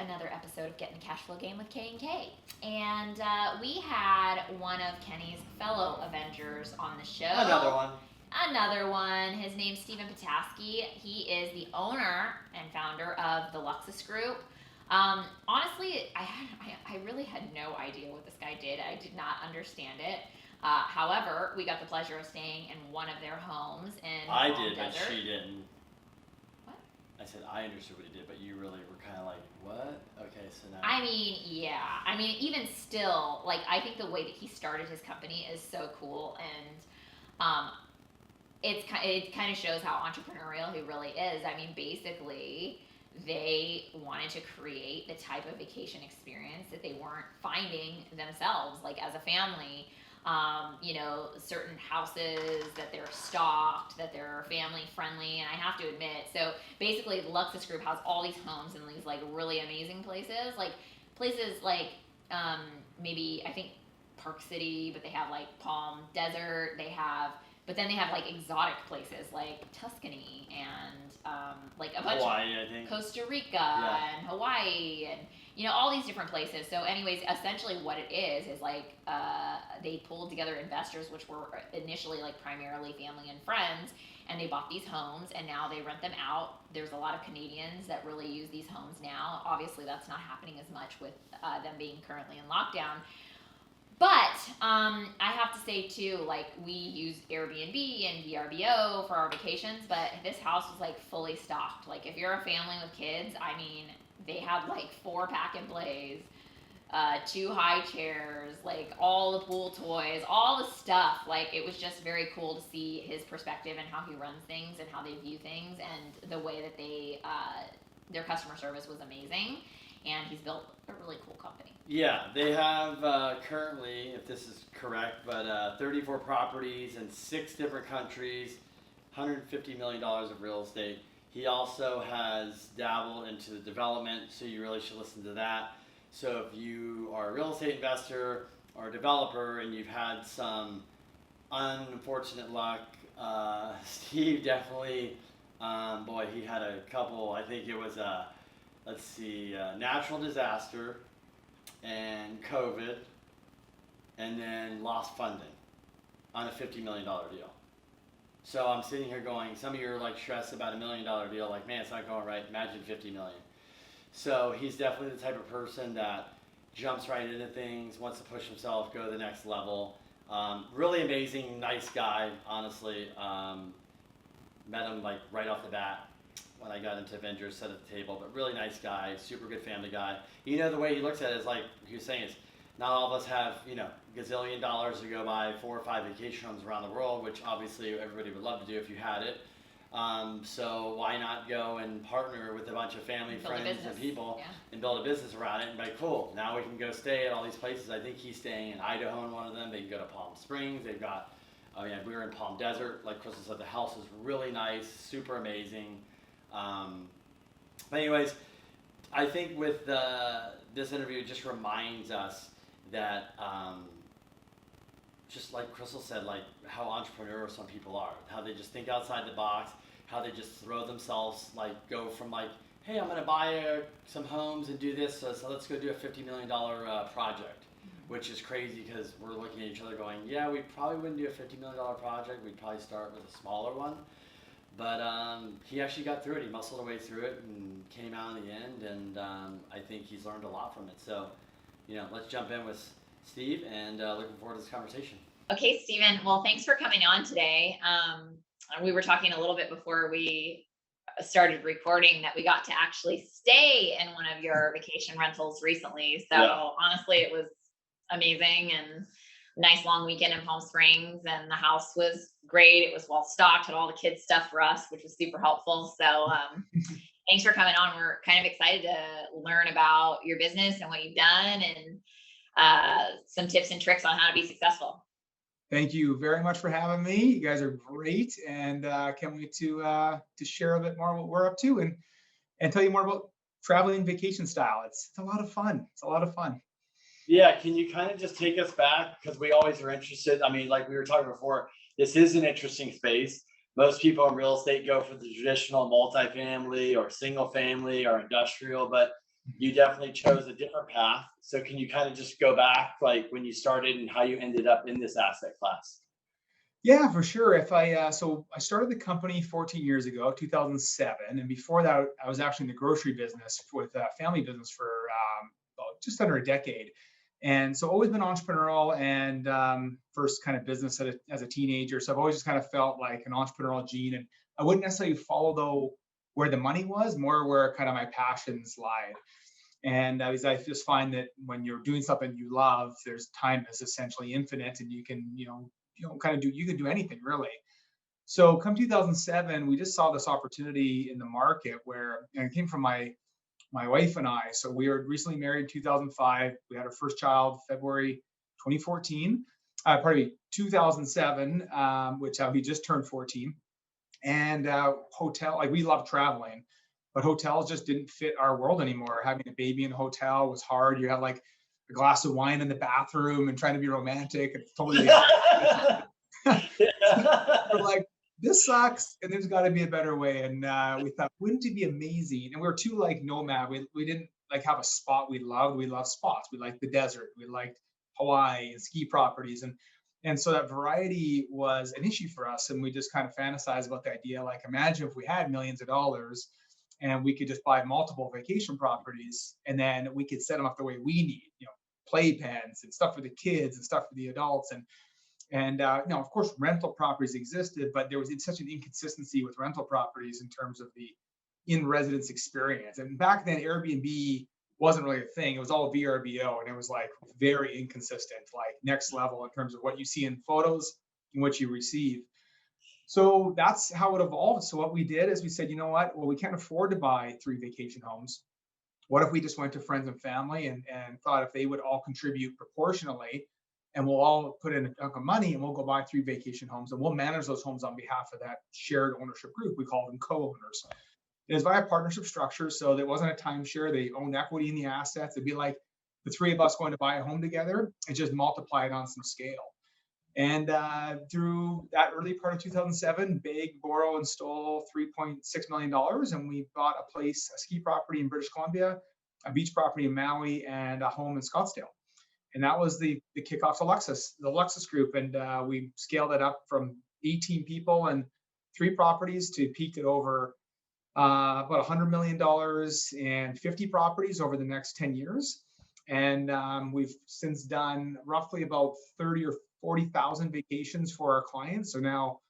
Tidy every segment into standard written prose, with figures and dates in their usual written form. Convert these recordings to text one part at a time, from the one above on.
another episode of Getting the Cashflow Game with K and K. And we had one of Kenny's fellow Avengers on the show. Another one. His name's Stephen Petasky. He is the owner and founder of the Luxus Group. Honestly, I really had no idea what this guy did. I did not understand it. However, we got the pleasure of staying in one of their homes in I Palm did, but Desert. she didn't. What? I said I understood what he did, but you really were kind of like, what? Okay, so now. I mean, yeah. I mean, even still, like, I think the way that he started his company is so cool, and it kind of shows how entrepreneurial he really is. I mean, basically, they wanted to create the type of vacation experience that they weren't finding themselves, like as a family. Certain houses that they're stocked, that they're family friendly, and I have to admit, so basically, the Luxus Group has all these homes in these like really amazing places, maybe I think Park City, but they have like Palm Desert, but then they have like exotic places like Tuscany and like a bunch Hawaii, I think. Costa Rica and Hawaii and all these different places. So anyways, essentially what it is like they pulled together investors, which were initially like primarily family and friends, and they bought these homes and now they rent them out. There's a lot of Canadians that really use these homes now. Obviously that's not happening as much with them being currently in lockdown. But I have to say too, like we use Airbnb and VRBO for our vacations, but this house was like fully stocked. Like if you're a family with kids, I mean, they had like 4 pack and plays, 2 high chairs, like all the pool toys, all the stuff. Like it was just very cool to see his perspective and how he runs things and how they view things, and the way that their customer service was amazing. And he's built a really cool company. Yeah, they have currently, if this is correct, but 34 properties in 6 different countries, $150 million of real estate. He also has dabbled into the development, so you really should listen to that. So if you are a real estate investor or a developer and you've had some unfortunate luck, Steve definitely, he had a couple, I think it was natural disaster and COVID, and then lost funding on a $50 million deal. So I'm sitting here going, some of you are like stressed about $1 million deal, like, man, it's not going right, imagine 50 million. So he's definitely the type of person that jumps right into things, wants to push himself, go to the next level. Really amazing, nice guy, honestly. Met him like right off the bat when I got into Avengers, sat at the table, but really nice guy, super good family guy. The way he looks at it is like he was saying, is not all of us have, gazillion dollars to go buy 4 or 5 vacation homes around the world, which obviously everybody would love to do if you had it. So why not go and partner with a bunch of family, friends, and people and build a business around it and be like, cool, now we can go stay at all these places. I think he's staying in Idaho in one of them. They can go to Palm Springs. They've got, we were in Palm Desert. Like Crystal said, the house is really nice, super amazing. Anyways, I think with this interview, it just reminds us that, just like Crystal said, like how entrepreneurial some people are, how they just think outside the box, how they just throw themselves, like go from like, hey, I'm going to buy some homes and do this, so let's go do a $50 million project, which is crazy because we're looking at each other going, yeah, we probably wouldn't do a $50 million project. We'd probably start with a smaller one. But he actually got through it. He muscled away through it and came out in the end. And I think he's learned a lot from it. So, let's jump in with Steve and looking forward to this conversation. Okay, Stephen. Well, thanks for coming on today. We were talking a little bit before we started recording that we got to actually stay in one of your vacation rentals recently. So honestly, it was amazing and nice long weekend in Palm Springs, and the house was great. It was well stocked, had all the kids stuff for us, which was super helpful. So thanks for coming on. We're kind of excited to learn about your business and what you've done, and some tips and tricks on how to be successful. Thank you very much for having me. You guys are great, and can't wait to share a bit more what we're up to and tell you more about traveling vacation style. It's a lot of fun. It's a lot of fun. Yeah, can you kind of just take us back? Because we always are interested. I mean, like we were talking before, this is an interesting space. Most people in real estate go for the traditional multifamily or single family or industrial, but you definitely chose a different path. So can you kind of just go back, like when you started and how you ended up in this asset class? Yeah, for sure. If I so I started the company 14 years ago, 2007, and before that, I was actually in the grocery business with a family business for about just under a decade, and so always been entrepreneurial and first kind of business as a teenager. So I've always just kind of felt like an entrepreneurial gene, and I wouldn't necessarily follow though where the money was, more where kind of my passions lied. And I just find that when you're doing something you love, there's time is essentially infinite, and you can, kind of you can do anything really. So come 2007, we just saw this opportunity in the market where, and it came from my wife and I. So we were recently married in 2005. We had our first child February 2014, pardon me, 2007, which we just turned 14. And hotel, like we love traveling, but hotels just didn't fit our world anymore. Having a baby in a hotel was hard. You had like a glass of wine in the bathroom and trying to be romantic. It's totally we're like, this sucks, and there's got to be a better way. And we thought, wouldn't it be amazing? And we were too like nomad. We didn't like have a spot we loved. We loved spots. We liked the desert. We liked Hawaii and ski properties, and so that variety was an issue for us. And we just kind of fantasized about the idea, like, imagine if we had millions of dollars and we could just buy multiple vacation properties, and then we could set them up the way we need, playpens and stuff for the kids and stuff for the adults. And of course, rental properties existed, but there was such an inconsistency with rental properties in terms of the in-residence experience. And back then, Airbnb wasn't really a thing. It was all VRBO, and it was like very inconsistent, like next level in terms of what you see in photos and what you receive. So that's how it evolved. So what we did is we said, you know what? Well, we can't afford to buy 3 vacation homes. What if we just went to friends and family and thought if they would all contribute proportionally, and we'll all put in a chunk of money and we'll go buy 3 vacation homes, and we'll manage those homes on behalf of that shared ownership group. We call them co-owners. It is via partnership structure, so there wasn't a timeshare. They owned equity in the assets. It'd be like the 3 of us going to buy a home together and just multiply it on some scale. And through that early part of 2007, Big borrowed and stole $3.6 million, and we bought a place, a ski property in British Columbia, a beach property in Maui, and a home in Scottsdale. And that was the kickoff to Luxus, the Luxus Group. And we scaled it up from 18 people and 3 properties to peaked at over about $100 million and 50 properties over the next 10 years. And we've since done roughly about 30 or 40,000 vacations for our clients. So now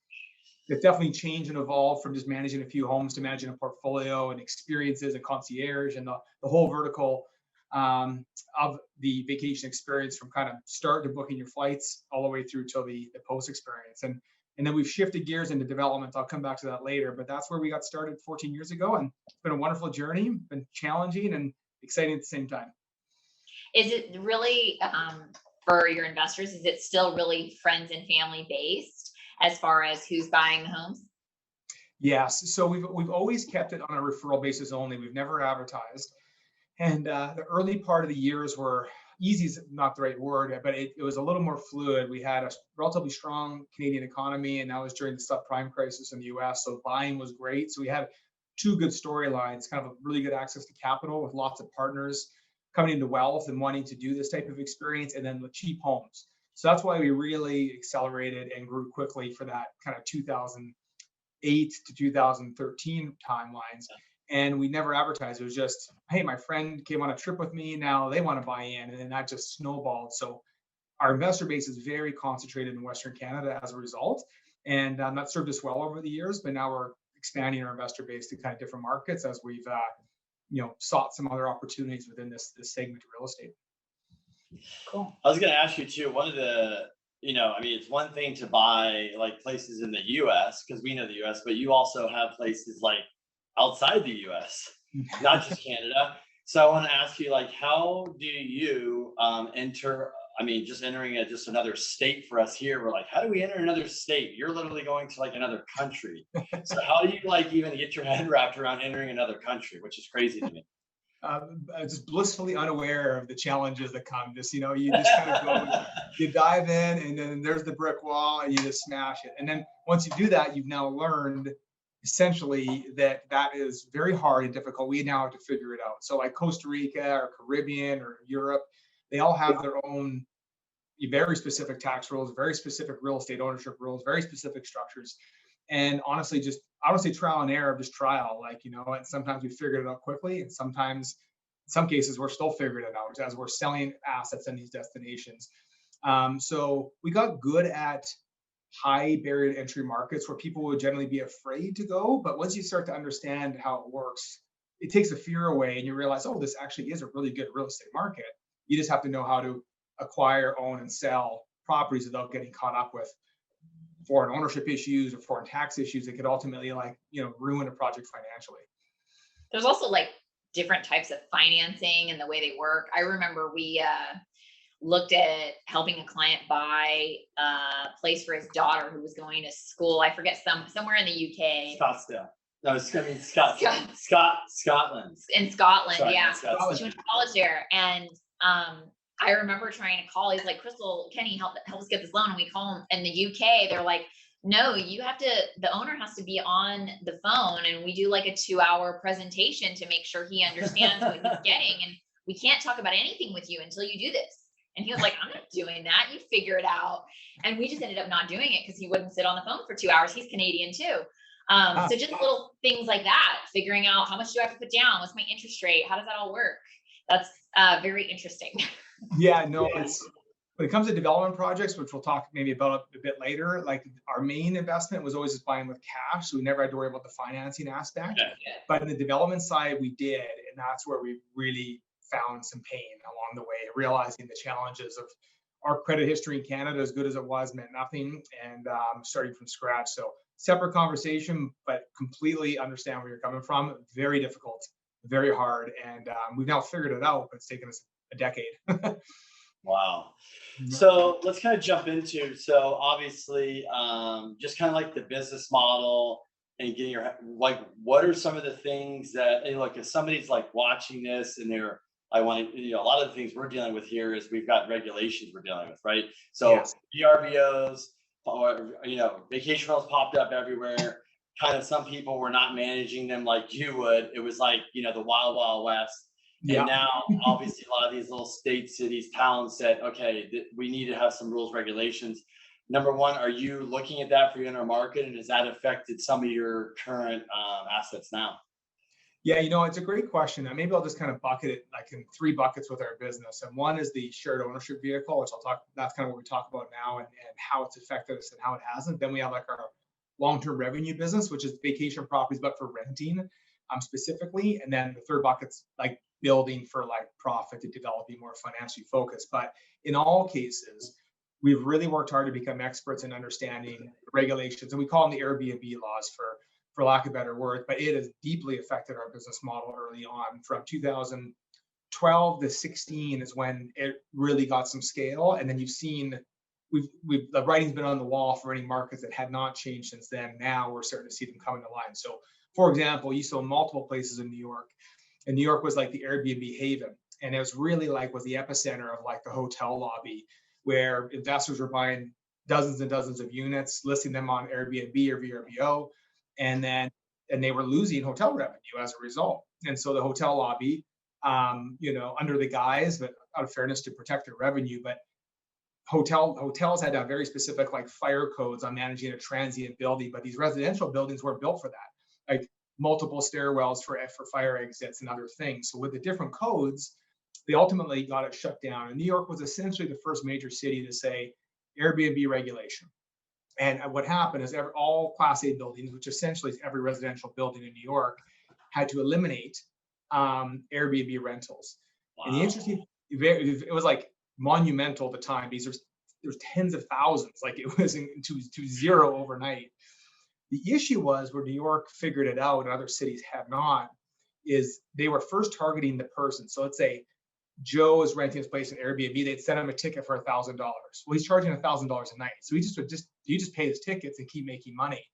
it's definitely changed and evolved from just managing a few homes to managing a portfolio and experiences and concierge and the whole vertical of the vacation experience, from kind of start to booking your flights all the way through till the post experience. And then we've shifted gears into development. I'll come back to that later, but that's where we got started 14 years ago. And it's been a wonderful journey, been challenging and exciting at the same time. Is it really, for your investors, is it still really friends and family based as far as who's buying the homes? Yes. So we've always kept it on a referral basis only. We've never advertised. And the early part of the years were easy, is not the right word, but it was a little more fluid. We had a relatively strong Canadian economy, and that was during the subprime crisis in the US. So buying was great. So we had 2 good storylines, kind of a really good access to capital with lots of partners coming into wealth and wanting to do this type of experience, and then the cheap homes. So that's why we really accelerated and grew quickly for that kind of 2008 to 2013 timelines. And we never advertised. It was just, hey, my friend came on a trip with me. Now they want to buy in. And then that just snowballed. So our investor base is very concentrated in Western Canada as a result. And that served us well over the years. But now we're expanding our investor base to kind of different markets as we've sought some other opportunities within this segment of real estate. Cool. I was going to ask you too, one of the, it's one thing to buy like places in the US because we know the US, but you also have places like outside the US, not just Canada. So I want to ask you, like, how do you enter? I mean, just entering just another state for us here. We're like, how do we enter another state? You're literally going to like another country. So how do you like even get your head wrapped around entering another country, which is crazy to me? Just blissfully unaware of the challenges that come. Just, you just kind of go, you dive in, and then there's the brick wall, and you just smash it. And then once you do that, you've now learned essentially that is very hard and difficult. We now have to figure it out. So like Costa Rica or Caribbean or Europe, they all have their own very specific tax rules, very specific real estate ownership rules, very specific structures. And honestly, just I don't say trial and error, just trial. Like, and sometimes we figured it out quickly, and sometimes, in some cases, we're still figuring it out as we're selling assets in these destinations. So we got good at high barrier to entry markets where people would generally be afraid to go. But once you start to understand how it works, it takes the fear away and you realize, oh, this actually is a really good real estate market. You just have to know how to acquire, own, and sell properties without getting caught up with foreign ownership issues or foreign tax issues that could ultimately ruin a project financially. There's also like different types of financing and the way they work. I remember we looked at helping a client buy a place for his daughter who was going to school. I forget somewhere in the UK. Scottsdale. No, it's going to be Scotland. In Scotland, Sorry, yeah. Scotland. She went to college there, and I remember trying to call. He's like, Crystal, Kenny, help us get this loan. And we call him in the UK. They're like, no, the owner has to be on the phone, and we do like a 2-hour presentation to make sure he understands what he's getting. And we can't talk about anything with you until you do this. And he was like, I'm not doing that. You figure it out. And we just ended up not doing it because he wouldn't sit on the phone for 2 hours. He's Canadian too. So just little things like that, figuring out how much do I have to put down? What's my interest rate? How does that all work? That's very interesting. Yeah, no, it's when it comes to development projects, which we'll talk maybe about a bit later, like our main investment was always just buying with cash. So we never had to worry about the financing aspect. Yeah. But in the development side, we did. And that's where we really found some pain along the way, realizing the challenges of our credit history in Canada, as good as it was, meant nothing, and starting from scratch. So separate conversation, but completely understand where you're coming from. Very difficult, very hard. And we've now figured it out, but it's taken us a decade. Wow. So let's kind of jump into, so obviously, just kind of like the business model and getting what are some of the things that, and look, if somebody's like watching this and a lot of the things we're dealing with here is we've got regulations we're dealing with, right? So Yes. VRBOs, or, vacation rentals popped up everywhere. Kind of some people were not managing them like you would. It was like, the wild, wild west. Yeah. And now, obviously, a lot of these little states, cities, towns said, okay, we need to have some rules, regulations. Number one, are you looking at that for your inner market, and has that affected some of your current assets now? Yeah, it's a great question. And maybe I'll just kind of bucket it like in 3 buckets with our business. And one is the shared ownership vehicle, which that's kind of what we talk about now and how it's affected us and how it hasn't. Then we have like our long-term revenue business, which is vacation properties, but for renting specifically. And then the third bucket's like building for like profit to develop, be more financially focused. But in all cases, we've really worked hard to become experts in understanding regulations. And we call them the Airbnb laws for lack of better word, but it has deeply affected our business model early on. From 2012 to 16 is when it really got some scale. And then you've seen, the writing's been on the wall for any markets that had not changed since then. Now we're starting to see them coming to line. So for example, you saw multiple places in New York, and New York was like the Airbnb haven. And it was really was the epicenter of like the hotel lobby, where investors were buying dozens and dozens of units, listing them on Airbnb or VRBO. And they were losing hotel revenue as a result. And so the hotel lobby, under the guise, but out of fairness to protect their revenue, but hotels had to have very specific like fire codes on managing a transient building, but these residential buildings weren't built for that, like multiple stairwells for fire exits and other things. So with the different codes, they ultimately got it shut down. And New York was essentially the first major city to say Airbnb regulation. And what happened is all Class A buildings, which essentially is every residential building in New York, had to eliminate Airbnb rentals. Wow. And the interesting, it was like monumental at the time. There's tens of thousands, like it was to zero overnight. The issue was where New York figured it out and other cities have not, is they were first targeting the person. So let's say Joe is renting his place in Airbnb, they'd send him a ticket for $1,000. Well, he's charging $1,000 a night. So you just pay his tickets and keep making money.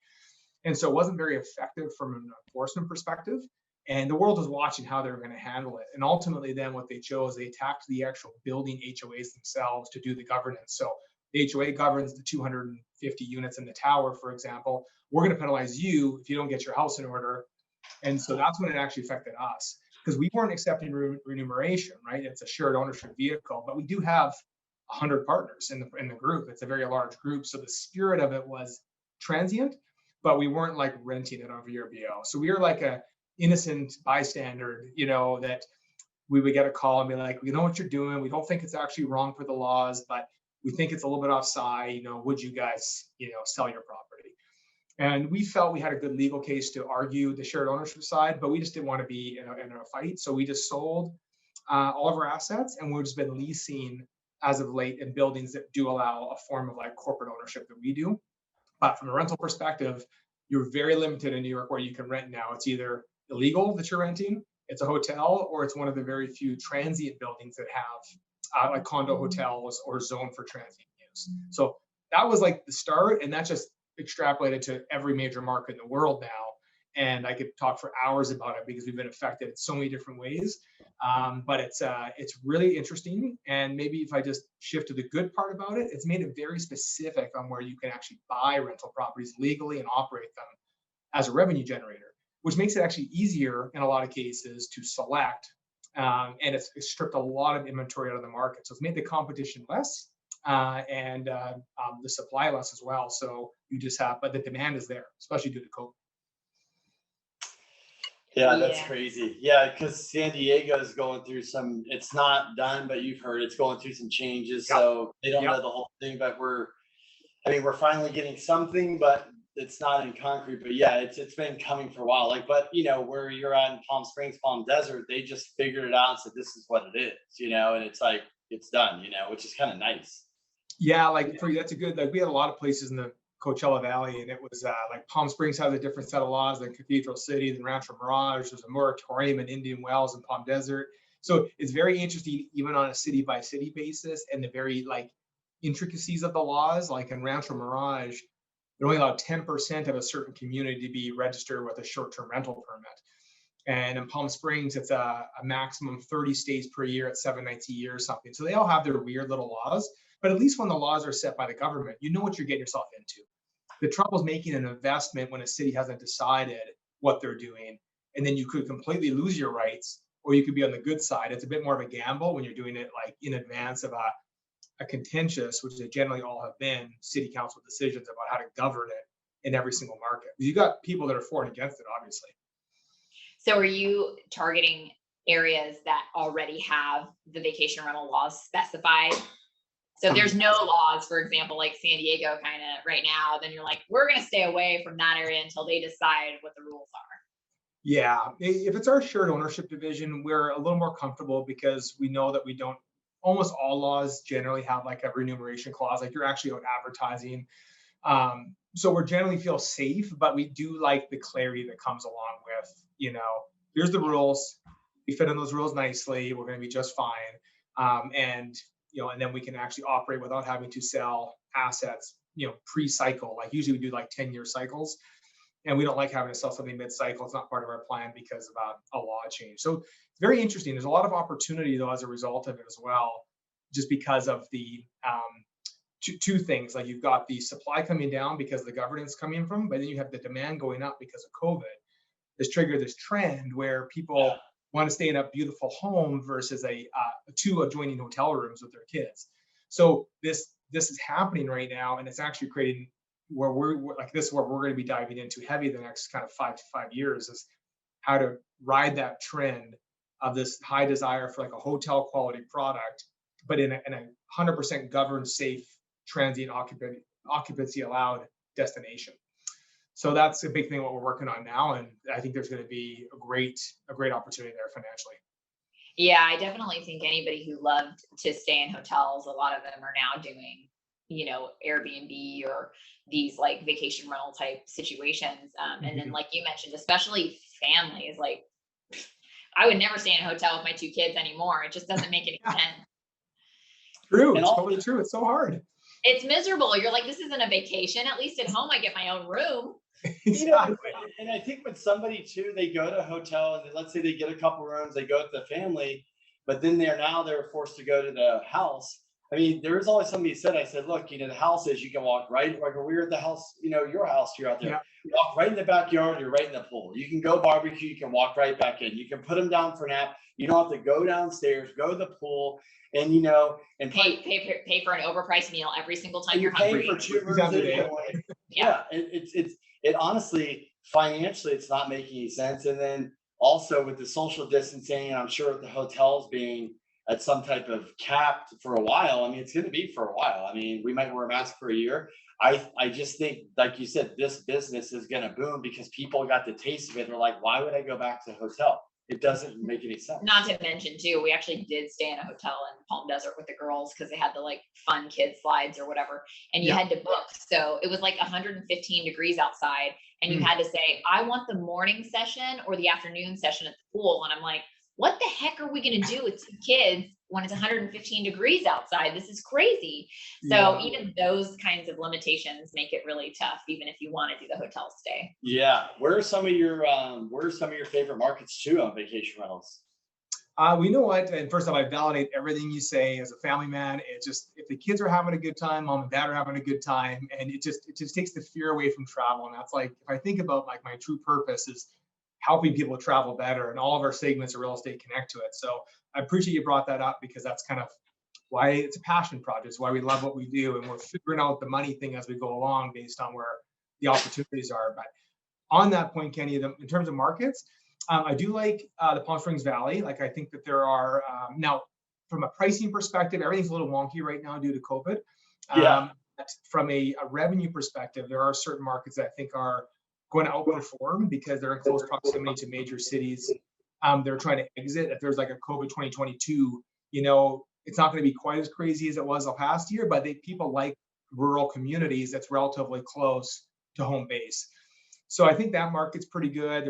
And so it wasn't very effective from an enforcement perspective. And the world was watching how they were going to handle it. And ultimately then what they chose, they attacked the actual building HOAs themselves to do the governance. So the HOA governs the 250 units in the tower, for example. We're going to penalize you if you don't get your house in order. And so that's when it actually affected us, because we weren't accepting remuneration, right? It's a shared ownership vehicle, but we do have 100 partners in the group. It's a very large group. So the spirit of it was transient, but we weren't like renting it on VRBO. So we were like a innocent bystander, that we would get a call and be like, we know what you're doing. We don't think it's actually wrong for the laws, but we think it's a little bit offside. Would you guys, sell your property? And we felt we had a good legal case to argue the shared ownership side, but we just didn't want to be in a fight. So we just sold all of our assets, and we've just been leasing as of late in buildings that do allow a form of like corporate ownership that we do. But from a rental perspective, you're very limited in New York where you can rent now. It's either illegal that you're renting, it's a hotel, or it's one of the very few transient buildings that have like condo hotels or zone for transient use. So that was like the start, and that just extrapolated to every major market in the world now. And I could talk for hours about it because we've been affected in so many different ways. But it's really interesting. And maybe if I just shift to the good part about it, it's made it very specific on where you can actually buy rental properties legally and operate them as a revenue generator, which makes it actually easier in a lot of cases to select. And it's stripped a lot of inventory out of the market. So it's made the competition less and the supply less as well. So you just have, but the demand is there, especially due to COVID. Yeah, that's crazy. Yeah, because San Diego is going through it's not done, but you've heard it's going through some changes. Yep. So they don't know the whole thing, but we're finally getting something, but it's not in concrete. But yeah, it's been coming for a while. Like, where you're at in Palm Springs, Palm Desert, they just figured it out and said, this is what it is, and it's like, it's done, which is kind of nice. Yeah, that's a good, we had a lot of places in the Coachella Valley, and it was like Palm Springs has a different set of laws than Cathedral City, than Rancho Mirage. There's a moratorium in Indian Wells and Palm Desert. So it's very interesting, even on a city by city basis, and the very intricacies of the laws. Like in Rancho Mirage, they're only allowed 10% of a certain community to be registered with a short-term rental permit. And in Palm Springs, it's a maximum 30 stays per year at 7 nights a year or something. So they all have their weird little laws, but at least when the laws are set by the government, you know what you're getting yourself into. The trouble is making an investment when a city hasn't decided what they're doing, and then you could completely lose your rights, or you could be on the good side. It's a bit more of a gamble when you're doing it in advance of a contentious, which they generally all have been, city council decisions about how to govern it in every single market. You got people that are for and against it, obviously. So are you targeting areas that already have the vacation rental laws specified? So there's no laws, for example, like San Diego kind of right now, then you're like, we're going to stay away from that area until they decide what the rules are. Yeah, if it's our shared ownership division, we're a little more comfortable because we know that almost all laws generally have like a remuneration clause, like you're actually out advertising. So we generally feel safe, but we do like the clarity that comes along with, here's the rules. We fit in those rules nicely. We're going to be just fine. And then we can actually operate without having to sell assets, pre-cycle. Like usually we do 10-year cycles, and we don't like having to sell something mid-cycle. It's not part of our plan because of a law change. So it's very interesting. There's a lot of opportunity though as a result of it as well, just because of the two things. Like you've got the supply coming down because the governance coming from, but then you have the demand going up because of COVID. Has triggered this trend where people want to stay in a beautiful home versus two adjoining hotel rooms with their kids. So this is happening right now, and it's actually creating where we're going to be diving into heavy the next kind of 5 years is how to ride that trend of this high desire for a hotel quality product, but in a 100% governed, safe, transient occupancy allowed destination. So that's a big thing what we're working on now, and I think there's going to be a great opportunity there financially. Yeah, I definitely think anybody who loved to stay in hotels, a lot of them are now doing, Airbnb or these vacation rental type situations. And then like you mentioned, especially families, I would never stay in a hotel with my 2 kids anymore. It just doesn't make any sense. True, it's totally true. It's so hard. It's miserable. You're like, this isn't a vacation. At least at home, I get my own room. Exactly. And I think with somebody too, they go to a hotel and let's say they get a couple rooms, they go with the family, but then they're forced to go to the house. I mean, there was always somebody said, I said, look, the house is, you can walk right, like when we were at the house, your house, you're out there, Yeah. walk right in the backyard, you're right in the pool. You can go barbecue, you can walk right back in. You can put them down for a nap. You don't have to go downstairs, go to the pool, and and Pay for an overpriced meal every single time you're you're paying hungry. for 2 Who's out rooms today? anyway. Yeah, it honestly, financially, it's not making any sense. And then also with the social distancing, and I'm sure with the hotels being at some type of cap for a while, I mean, it's going to be for a while. I mean, we might wear a mask for a year. I just think, like you said, this business is going to boom because people got the taste of it. They're like, why would I go back to the hotel? It doesn't make any sense. Not to mention too, we actually did stay in a hotel in Palm Desert with the girls because they had the like fun kid slides or whatever, and you had to book. So it was like 115 degrees outside, and you had to say, I want the morning session or the afternoon session at the pool. And I'm like, what the heck are we going to do with 2 kids when it's 115 degrees outside? This is crazy. So even those kinds of limitations make it really tough, even if you want to do the hotel stay. Yeah. Where are some of your favorite markets too on vacation rentals? We know what, and first off, I validate everything you say as a family man. It just, if the kids are having a good time, mom and dad are having a good time, and it just takes the fear away from travel. And that's like, if I think about like my true purpose is helping people travel better, and all of our segments of real estate connect to it. So I appreciate you brought that up because that's kind of why it's a passion project. It's why we love what we do, and we're figuring out the money thing as we go along based on where the opportunities are. But on that point, Kenny, in terms of markets, I do like the Palm Springs Valley. Like, I think that there are now, from a pricing perspective, everything's a little wonky right now due to COVID. But from a revenue perspective, there are certain markets that I think are going to outperform because they're in close proximity to major cities. They're trying to exit. If there's like a COVID 2022, it's not going to be quite as crazy as it was the past year, but people like rural communities that's relatively close to home base. So I think that market's pretty good.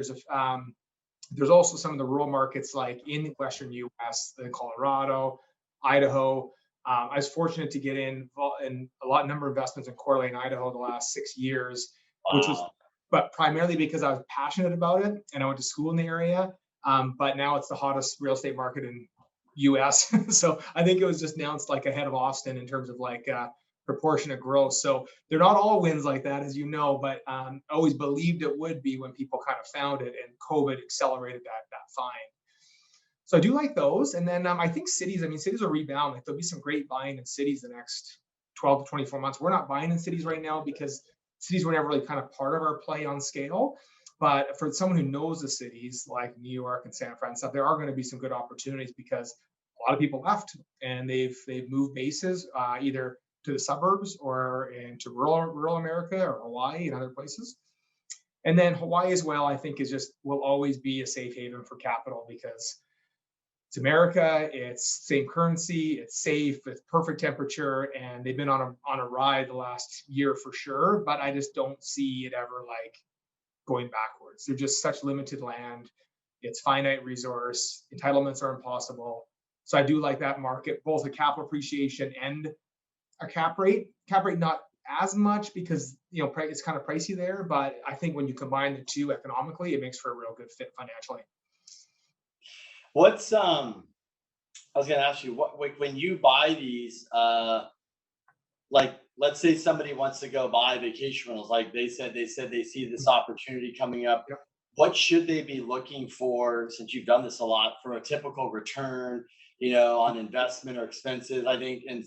There's also some of the rural markets like in Western US, Colorado, Idaho. I was fortunate to get in a number of investments in Coeur d'Alene, Idaho the last 6 years, which was, but primarily because I was passionate about it and I went to school in the area. But now it's the hottest real estate market in US. So I think it was just announced like ahead of Austin in terms of like proportionate growth. So they're not all wins like that, as you know, but I always believed it would be when people kind of found it, and COVID accelerated that find. So I do like those. And then I think cities will rebound. Like, there'll be some great buying in cities the next 12 to 24 months. We're not buying in cities right now because cities were never really kind of part of our play on scale. But for someone who knows the cities like New York and San Francisco, there are going to be some good opportunities because a lot of people left and they've moved bases either to the suburbs or into rural America or Hawaii and other places. And then Hawaii as well, I think will always be a safe haven for capital because it's America, it's same currency, it's safe, it's perfect temperature, and they've been on a ride the last year for sure. But I just don't see it ever like going backwards. They're just such limited land. It's finite resource. Entitlements are impossible. So I do like that market, both a capital appreciation and a cap rate. Cap rate not as much because it's kind of pricey there, but I think when you combine the two economically, it makes for a real good fit financially. What's I was going to ask you, what when you buy these, like, let's say somebody wants to go buy vacation rentals, like they said they see this opportunity coming up. Yep. What should they be looking for, since you've done this a lot, for a typical return, on investment or expenses? I think, and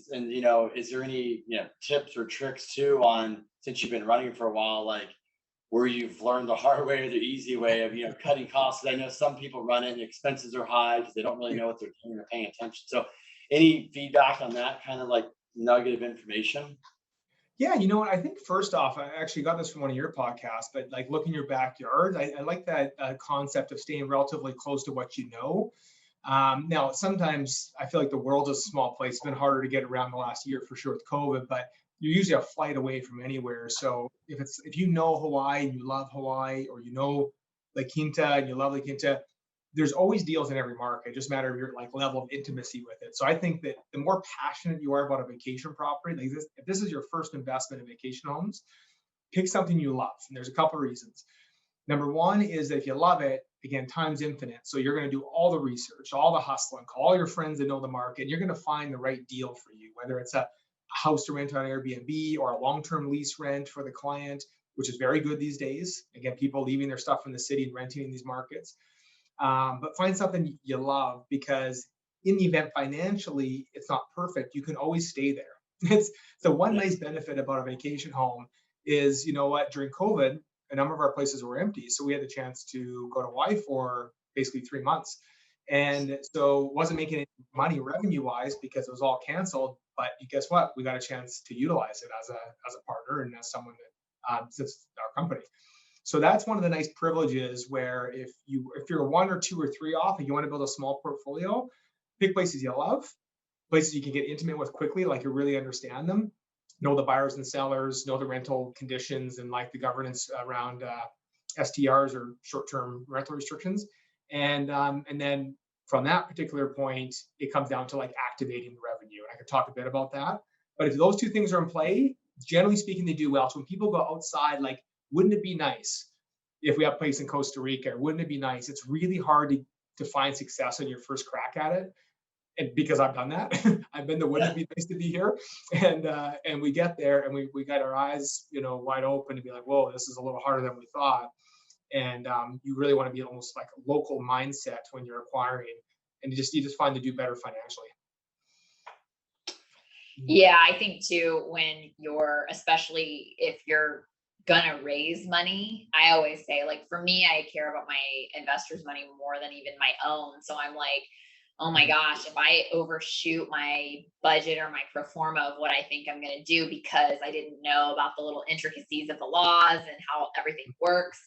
is there any tips or tricks too on, since you've been running for a while, like where you've learned the hard way or the easy way of cutting costs? I know some people run it and expenses are high because they don't really know what they're doing or paying attention. So any feedback on that kind of like nugget of information? Yeah, you know what? I think first off, I actually got this from one of your podcasts, but like, look in your backyard. I like that concept of staying relatively close to what you know. Now, sometimes I feel like the world is a small place. It's been harder to get around the last year for sure with COVID, but you're usually a flight away from anywhere. So if you know Hawaii and you love Hawaii, or La Quinta and you love La Quinta, there's always deals in every market. It just matter of your like level of intimacy with it. So I think that the more passionate you are about a vacation property, like this, if this is your first investment in vacation homes, pick something you love. And there's a couple of reasons. Number one is that if you love it, again, time's infinite. So you're going to do all the research, all the hustling, call all your friends that know the market. And you're going to find the right deal for you, whether it's a house to rent on Airbnb or a long-term lease rent for the client, which is very good these days. Again, people leaving their stuff in the city and renting in these markets. But find something you love, because in the event financially it's not perfect, you can always stay there. It's the one nice benefit about a vacation home is, you know what, during COVID, a number of our places were empty. So we had the chance to go to Hawaii for basically 3 months. And so wasn't making any money revenue wise because it was all canceled. But guess what? We got a chance to utilize it as a partner and as someone that sits our company. So that's one of the nice privileges where if you're 1 or 2 or 3 off and you want to build a small portfolio, pick places you love, places you can get intimate with quickly, like you really understand them, know the buyers and sellers, know the rental conditions and like the governance around STRs or short-term rental restrictions. And then from that particular point, it comes down to like activating the revenue. And I could talk a bit about that. But if those 2 things are in play, generally speaking, they do well. So when people go outside, like, wouldn't it be nice if we have a place in Costa Rica? Wouldn't it be nice? It's really hard to find success on your first crack at it. And because I've done that, I've been the wouldn't it be nice to be here? And we get there and we got our eyes, wide open to be like, whoa, this is a little harder than we thought. And you really want to be almost like a local mindset when you're acquiring, and you just find to do better financially. Yeah, I think too, especially if you're gonna raise money, I always say, like, for me, I care about my investors' money more than even my own. So I'm like, oh my gosh, if I overshoot my budget or my pro forma of what I think I'm going to do because I didn't know about the little intricacies of the laws and how everything works,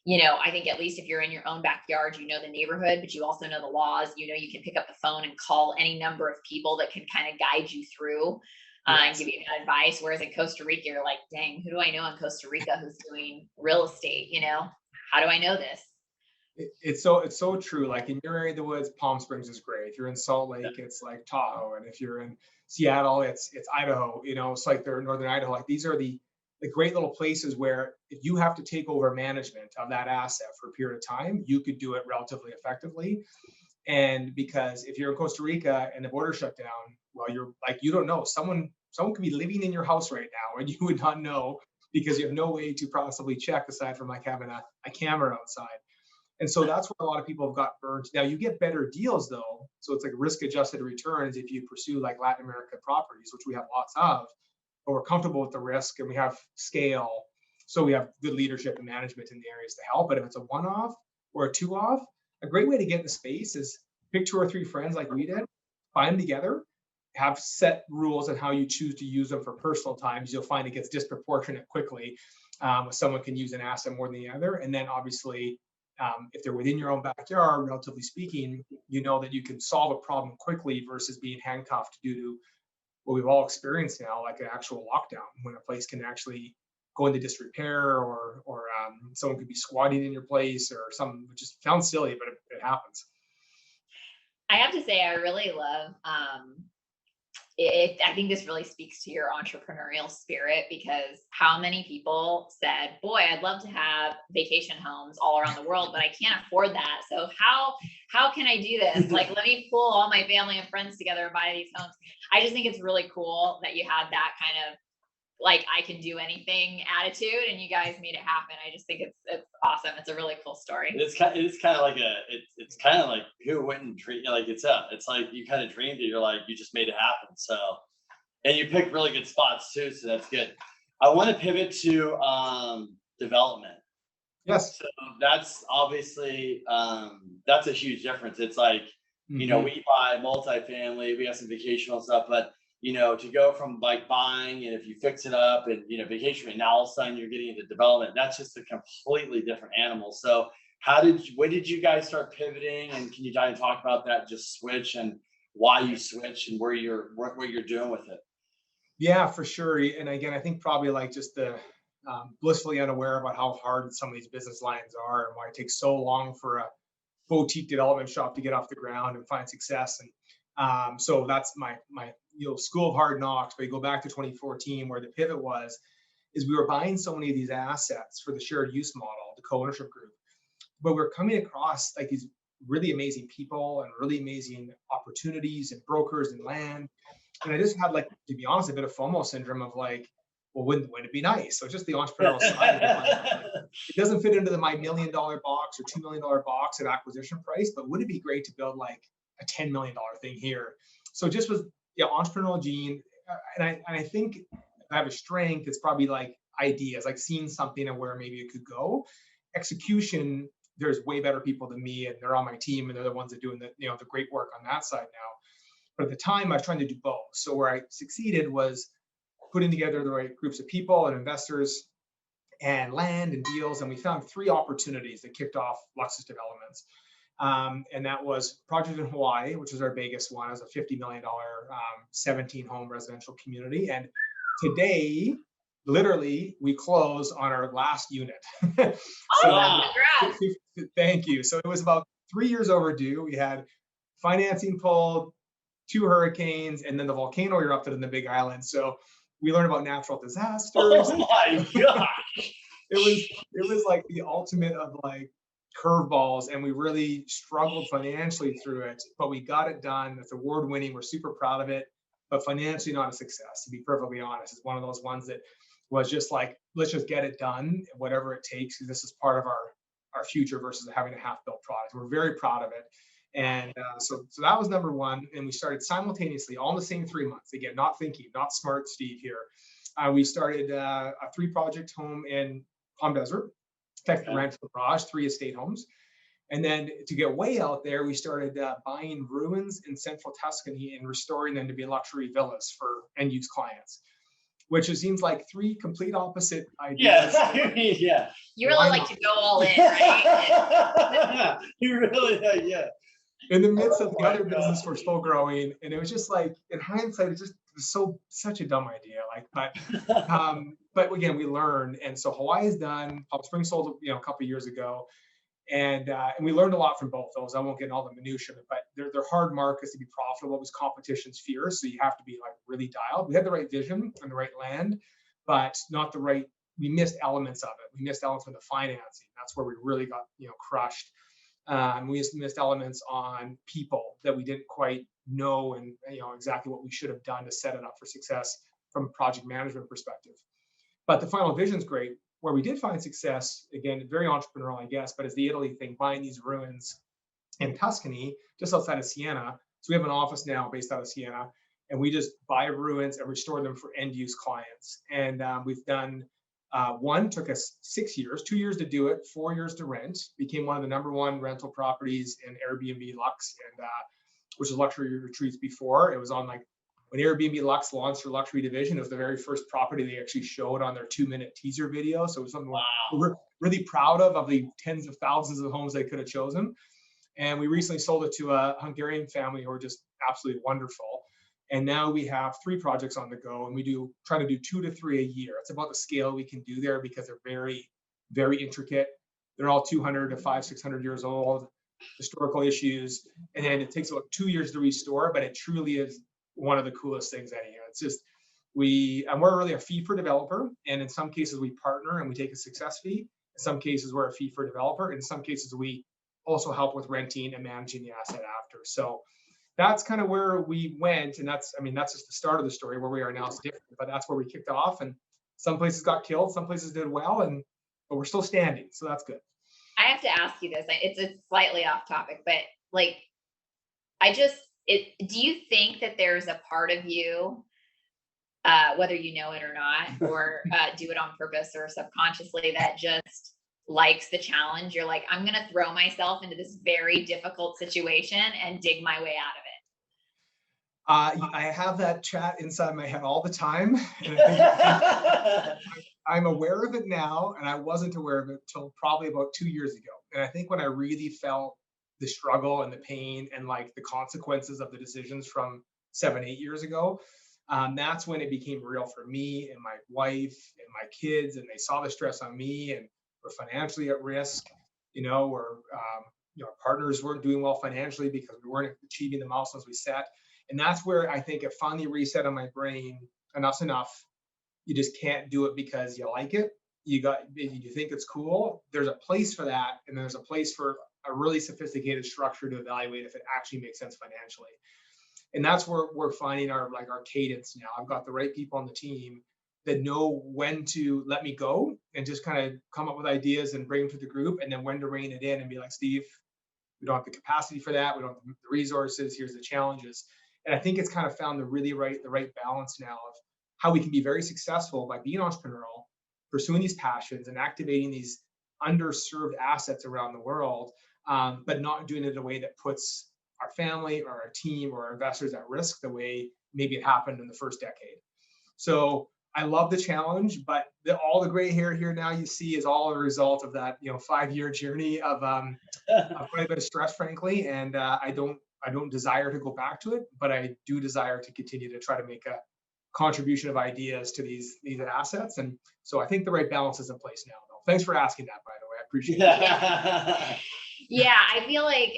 I think at least if you're in your own backyard, you know the neighborhood, but you also know the laws. You can pick up the phone and call any number of people that can kind of guide you through and give you advice. Whereas in Costa Rica, you're like, dang, who do I know in Costa Rica who's doing real estate? How do I know this? It's so true. Like in your area of the woods, Palm Springs is great. If you're in Salt Lake, it's like Tahoe, and if you're in Seattle, it's Idaho. It's like they're northern Idaho. Like these are the great little places where if you have to take over management of that asset for a period of time, you could do it relatively effectively. And because if you're in Costa Rica and the border shut down, well, you're like, you don't know. Someone could be living in your house right now and you would not know because you have no way to possibly check aside from like having a camera outside. And so that's where a lot of people have got burned. Now you get better deals though. So it's like risk adjusted returns if you pursue like Latin America properties, which we have lots of, but we're comfortable with the risk and we have scale. So we have good leadership and management in the areas to help. But if it's a 1-off or a 2-off, a great way to get in the space is pick 2 or 3 friends like we did, find them together, have set rules on how you choose to use them for personal times. You'll find it gets disproportionate quickly. Someone can use an asset more than the other. And then obviously, if they're within your own backyard, relatively speaking, you know that you can solve a problem quickly versus being handcuffed due to what we've all experienced now, like an actual lockdown, when a place can actually go into disrepair or someone could be squatting in your place or something, which just sounds silly, but it happens. I have to say, I really love I think this really speaks to your entrepreneurial spirit, because how many people said, boy, I'd love to have vacation homes all around the world, but I can't afford that. So how can I do this? Like, let me pull all my family and friends together and buy these homes. I just think it's really cool that you had that kind of like, I can do anything attitude, and you guys made it happen. I just think it's awesome. It's a really cool story. It's kind of like it's kind of like who wouldn't dream, like it's like you kind of dreamed it. You're like, you just made it happen. So, and you picked really good spots too. So that's good. I want to pivot to development. Yes. So that's obviously that's a huge difference. It's like, we buy multifamily, we have some vacational stuff, but to go from like buying, and if you fix it up and, vacation, and now all of a sudden you're getting into development, that's just a completely different animal. So when did you guys start pivoting, and can you talk about that, just switch and why you switch and what you're doing with it? Yeah, for sure. And again, I think probably like just the blissfully unaware about how hard some of these business lines are and why it takes so long for a boutique development shop to get off the ground and find success. And so that's my school of hard knocks. But you go back to 2014 where the pivot was, is we were buying so many of these assets for the shared use model, the co-ownership group, but we're coming across like these really amazing people and really amazing opportunities and brokers and land. And I just had, like, to be honest, a bit of FOMO syndrome of like, well, wouldn't it be nice? So just the entrepreneurial side of it, like, it doesn't fit into my $1 million box or $2 million box at acquisition price, but would it be great to build like a $10 million thing here? So it just was, yeah, entrepreneurial gene. And I think if I have a strength, it's probably like ideas, like seeing something and where maybe it could go. Execution, there's way better people than me, and they're on my team, and they're the ones that are doing the great work on that side now. But at the time, I was trying to do both. So where I succeeded was putting together the right groups of people and investors and land and deals. And we found 3 opportunities that kicked off Luxus Developments. And that was project in Hawaii, which was our biggest one. It was a $50 million 17-home residential community. And today, literally, we closed on our last unit. Awesome, congrats. Thank you. So it was about 3 years overdue. We had financing pulled, 2 hurricanes, and then the volcano erupted in the Big Island. So we learned about natural disasters. Oh my gosh. It was like the ultimate of like curveballs, and we really struggled financially through it, but we got it done. It's award winning. We're super proud of it, but financially not a success, to be perfectly honest. It's one of those ones that was just like, let's just get it done, whatever it takes. This is part of our future versus having a half-built product. We're very proud of it. And so that was number one. And we started simultaneously, all in the same 3 months. Again, not thinking, not smart, Steve here. We started a 3-project home in Palm Desert, technically rental garage, 3 estate homes. And then to get way out there, we started buying ruins in central Tuscany and restoring them to be luxury villas for end-use clients, which it seems like 3 complete opposite ideas. Yeah. You really like to go all in, right? You really, yeah. In the midst of the other business we're still growing, and it was just like, in hindsight, it just was such a dumb idea. Like, but again, we learned, and so Hawaii is done. Palm Springs sold, a couple of years ago, and we learned a lot from both those. I won't get into all the minutiae, but they're hard markets to be profitable because competition's fierce, so you have to be like really dialed. We had the right vision and the right land, but not the right. We missed elements of it. We missed elements of the financing. That's where we really got crushed. We just missed elements on people that we didn't quite know, and exactly what we should have done to set it up for success from a project management perspective. But the final vision's great. Where we did find success, again, very entrepreneurial, I guess, but it's the Italy thing, buying these ruins in Tuscany, just outside of Siena. So we have an office now based out of Siena, and we just buy ruins and restore them for end-use clients. And we've done one, took us 6 years, 2 years to do it, 4 years to rent, became one of the #1 rental properties in Airbnb Lux, and which is luxury retreats before. It was on like, when Airbnb Lux launched their luxury division, it was the very first property they actually showed on their 2-minute teaser video. So it was something we're really proud of the tens of thousands of homes they could have chosen. And we recently sold it to a Hungarian family who are just absolutely wonderful. And now we have 3 projects on the go, and we try to do 2 to 3 a year. It's about the scale we can do there because they're very, very intricate. They're all 200 to 500-600 years old, historical issues. And then it takes about 2 years to restore, but it truly is one of the coolest things anyhow. It's just, we're really a fee for developer. And in some cases we partner and we take a success fee. In some cases we're a fee for developer. In some cases we also help with renting and managing the asset after. So that's kind of where we went. And that's just the start of the story. Where we are now is different, but that's where we kicked off. And some places got killed, some places did well, but we're still standing. So that's good. I have to ask you this. It's slightly off topic, but like, do you think that there's a part of you, whether you know it or not, or do it on purpose or subconsciously, that just likes the challenge? You're like, I'm going to throw myself into this very difficult situation and dig my way out of it. I have that chat inside my head all the time. And I think I'm aware of it now, and I wasn't aware of it till probably about 2 years ago. And I think when I really felt the struggle and the pain and like the consequences of the decisions from 7-8 years ago, that's when it became real for me and my wife and my kids, and they saw the stress on me, and we're financially at risk. Our partners weren't doing well financially because we weren't achieving the milestones we set. And that's where I think it finally reset on my brain, enough's enough. You just can't do it because you like it. You think it's cool. There's a place for that, and there's a place for a really sophisticated structure to evaluate if it actually makes sense financially. And that's where we're finding our cadence now. I've got the right people on the team that know when to let me go and just kind of come up with ideas and bring them to the group, and then when to rein it in and be like, Steve, we don't have the capacity for that. We don't have the resources. Here's the challenges. And I think it's kind of found the right balance now of how we can be very successful by being entrepreneurial, pursuing these passions and activating these underserved assets around the world, but not doing it in a way that puts our family or our team or our investors at risk the way maybe it happened in the first decade. So I love the challenge, but all the gray hair here now you see is all a result of that 5-year journey of quite a bit of stress, frankly. And I don't desire to go back to it, but I do desire to continue to try to make a contribution of ideas to these assets. And so I think the right balance is in place now, though. Thanks for asking that, by the way. I appreciate it. Yeah, I feel like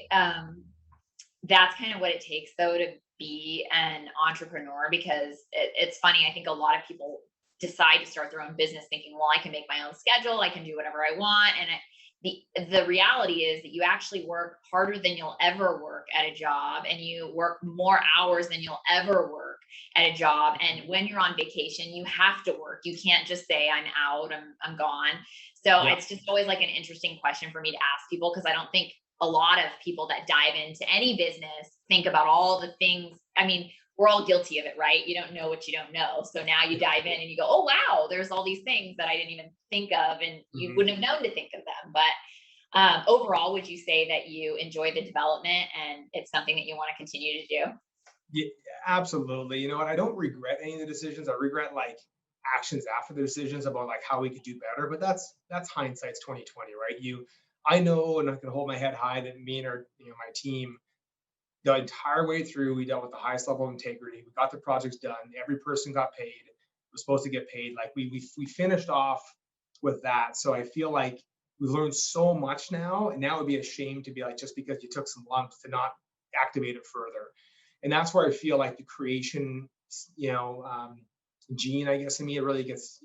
that's kind of what it takes, though, to be an entrepreneur, because it's funny. I think a lot of people decide to start their own business thinking, well, I can make my own schedule, I can do whatever I want. And the reality is that you actually work harder than you'll ever work at a job, and you work more hours than you'll ever work at a job. And when you're on vacation, you have to work. You can't just say, I'm out, I'm gone. So It's just always like an interesting question for me to ask people, because I don't think a lot of people that dive into any business think about all the things. I mean, we're all guilty of it, right? You don't know what you don't know. So now you dive in and you go, oh, wow, there's all these things that I didn't even think of, and you wouldn't have known to think of them. But overall, would you say that you enjoy the development and it's something that you want to continue to do? Yeah, absolutely. You know what? I don't regret any of the decisions. I regret like actions after the decisions about like how we could do better. But that's hindsight's 2020, right? I know, and I can hold my head high that me and our my team, the entire way through, we dealt with the highest level of integrity. We got the projects done. Every person got paid. Was supposed to get paid. Like we finished off with that. So I feel like we've learned so much now, and now it would be a shame to be like, just because you took some lumps, to not activate it further. And that's where I feel like the creation, gene, I guess, in me, it really gets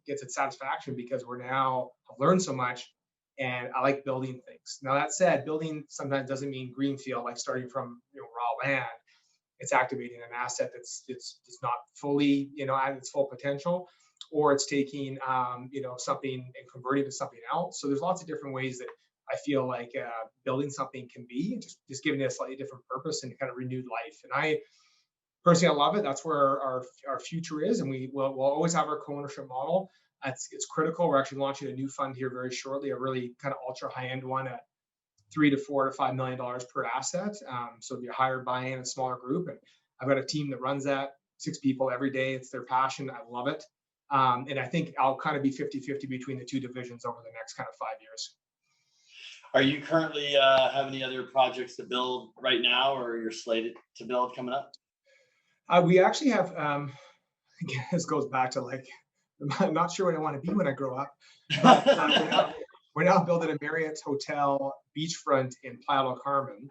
its satisfaction, because we're now have learned so much, and I like building things. Now, that said, building sometimes doesn't mean greenfield, like starting from raw land. It's activating an asset that's not fully at its full potential, or it's taking something and converting to something else. So there's lots of different ways that I feel like building something can be, just giving it a slightly different purpose and kind of renewed life. And I personally, I love it. That's where our future is, and we'll always have our co-ownership model. It's critical. We're actually launching a new fund here very shortly, a really kind of ultra high-end one at $3 to $4 to $5 million per asset. So it'll be a higher buy-in, a smaller group. And I've got a team that runs that, 6 people every day. It's their passion. I love it. And I think I'll kind of be 50-50 between the two divisions over the next kind of 5 years. Are you currently have any other projects to build right now, or you're slated to build coming up? We actually have, again, this goes back to like, I'm not sure what I want to be when I grow up. But we're now building a Marriott hotel beachfront in Playa del Carmen.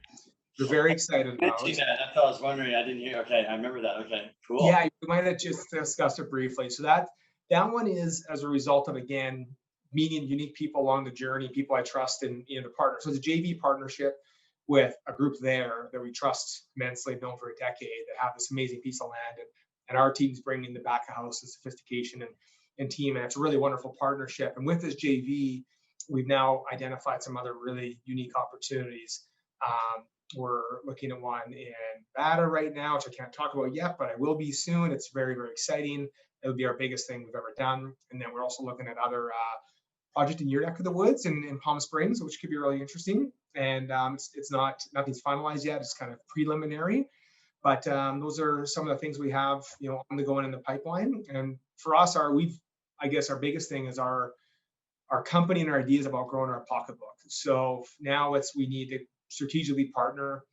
We're very excited about it. That's what I was wondering. I didn't hear. Okay, I remember that. Okay, cool. Yeah, we might have just discussed it briefly. So that one is as a result of, again, meeting unique people along the journey, people I trust in the partner. So it's a JV partnership with a group there that we trust immensely, known for a decade, that have this amazing piece of land, and our team's bringing the back of house and sophistication and team, and it's a really wonderful partnership. And with this JV, we've now identified some other really unique opportunities. We're looking at one in Nevada right now, which I can't talk about yet, but I will be soon. It's very, very exciting. It would be our biggest thing we've ever done. And then we're also looking at other project in your neck of the woods in Palm Springs, which could be really interesting. And nothing's finalized yet. It's kind of preliminary, but those are some of the things we have, on the going in the pipeline. And for us, our biggest thing is our company and our ideas about growing our pocketbook. So now we need to strategically partner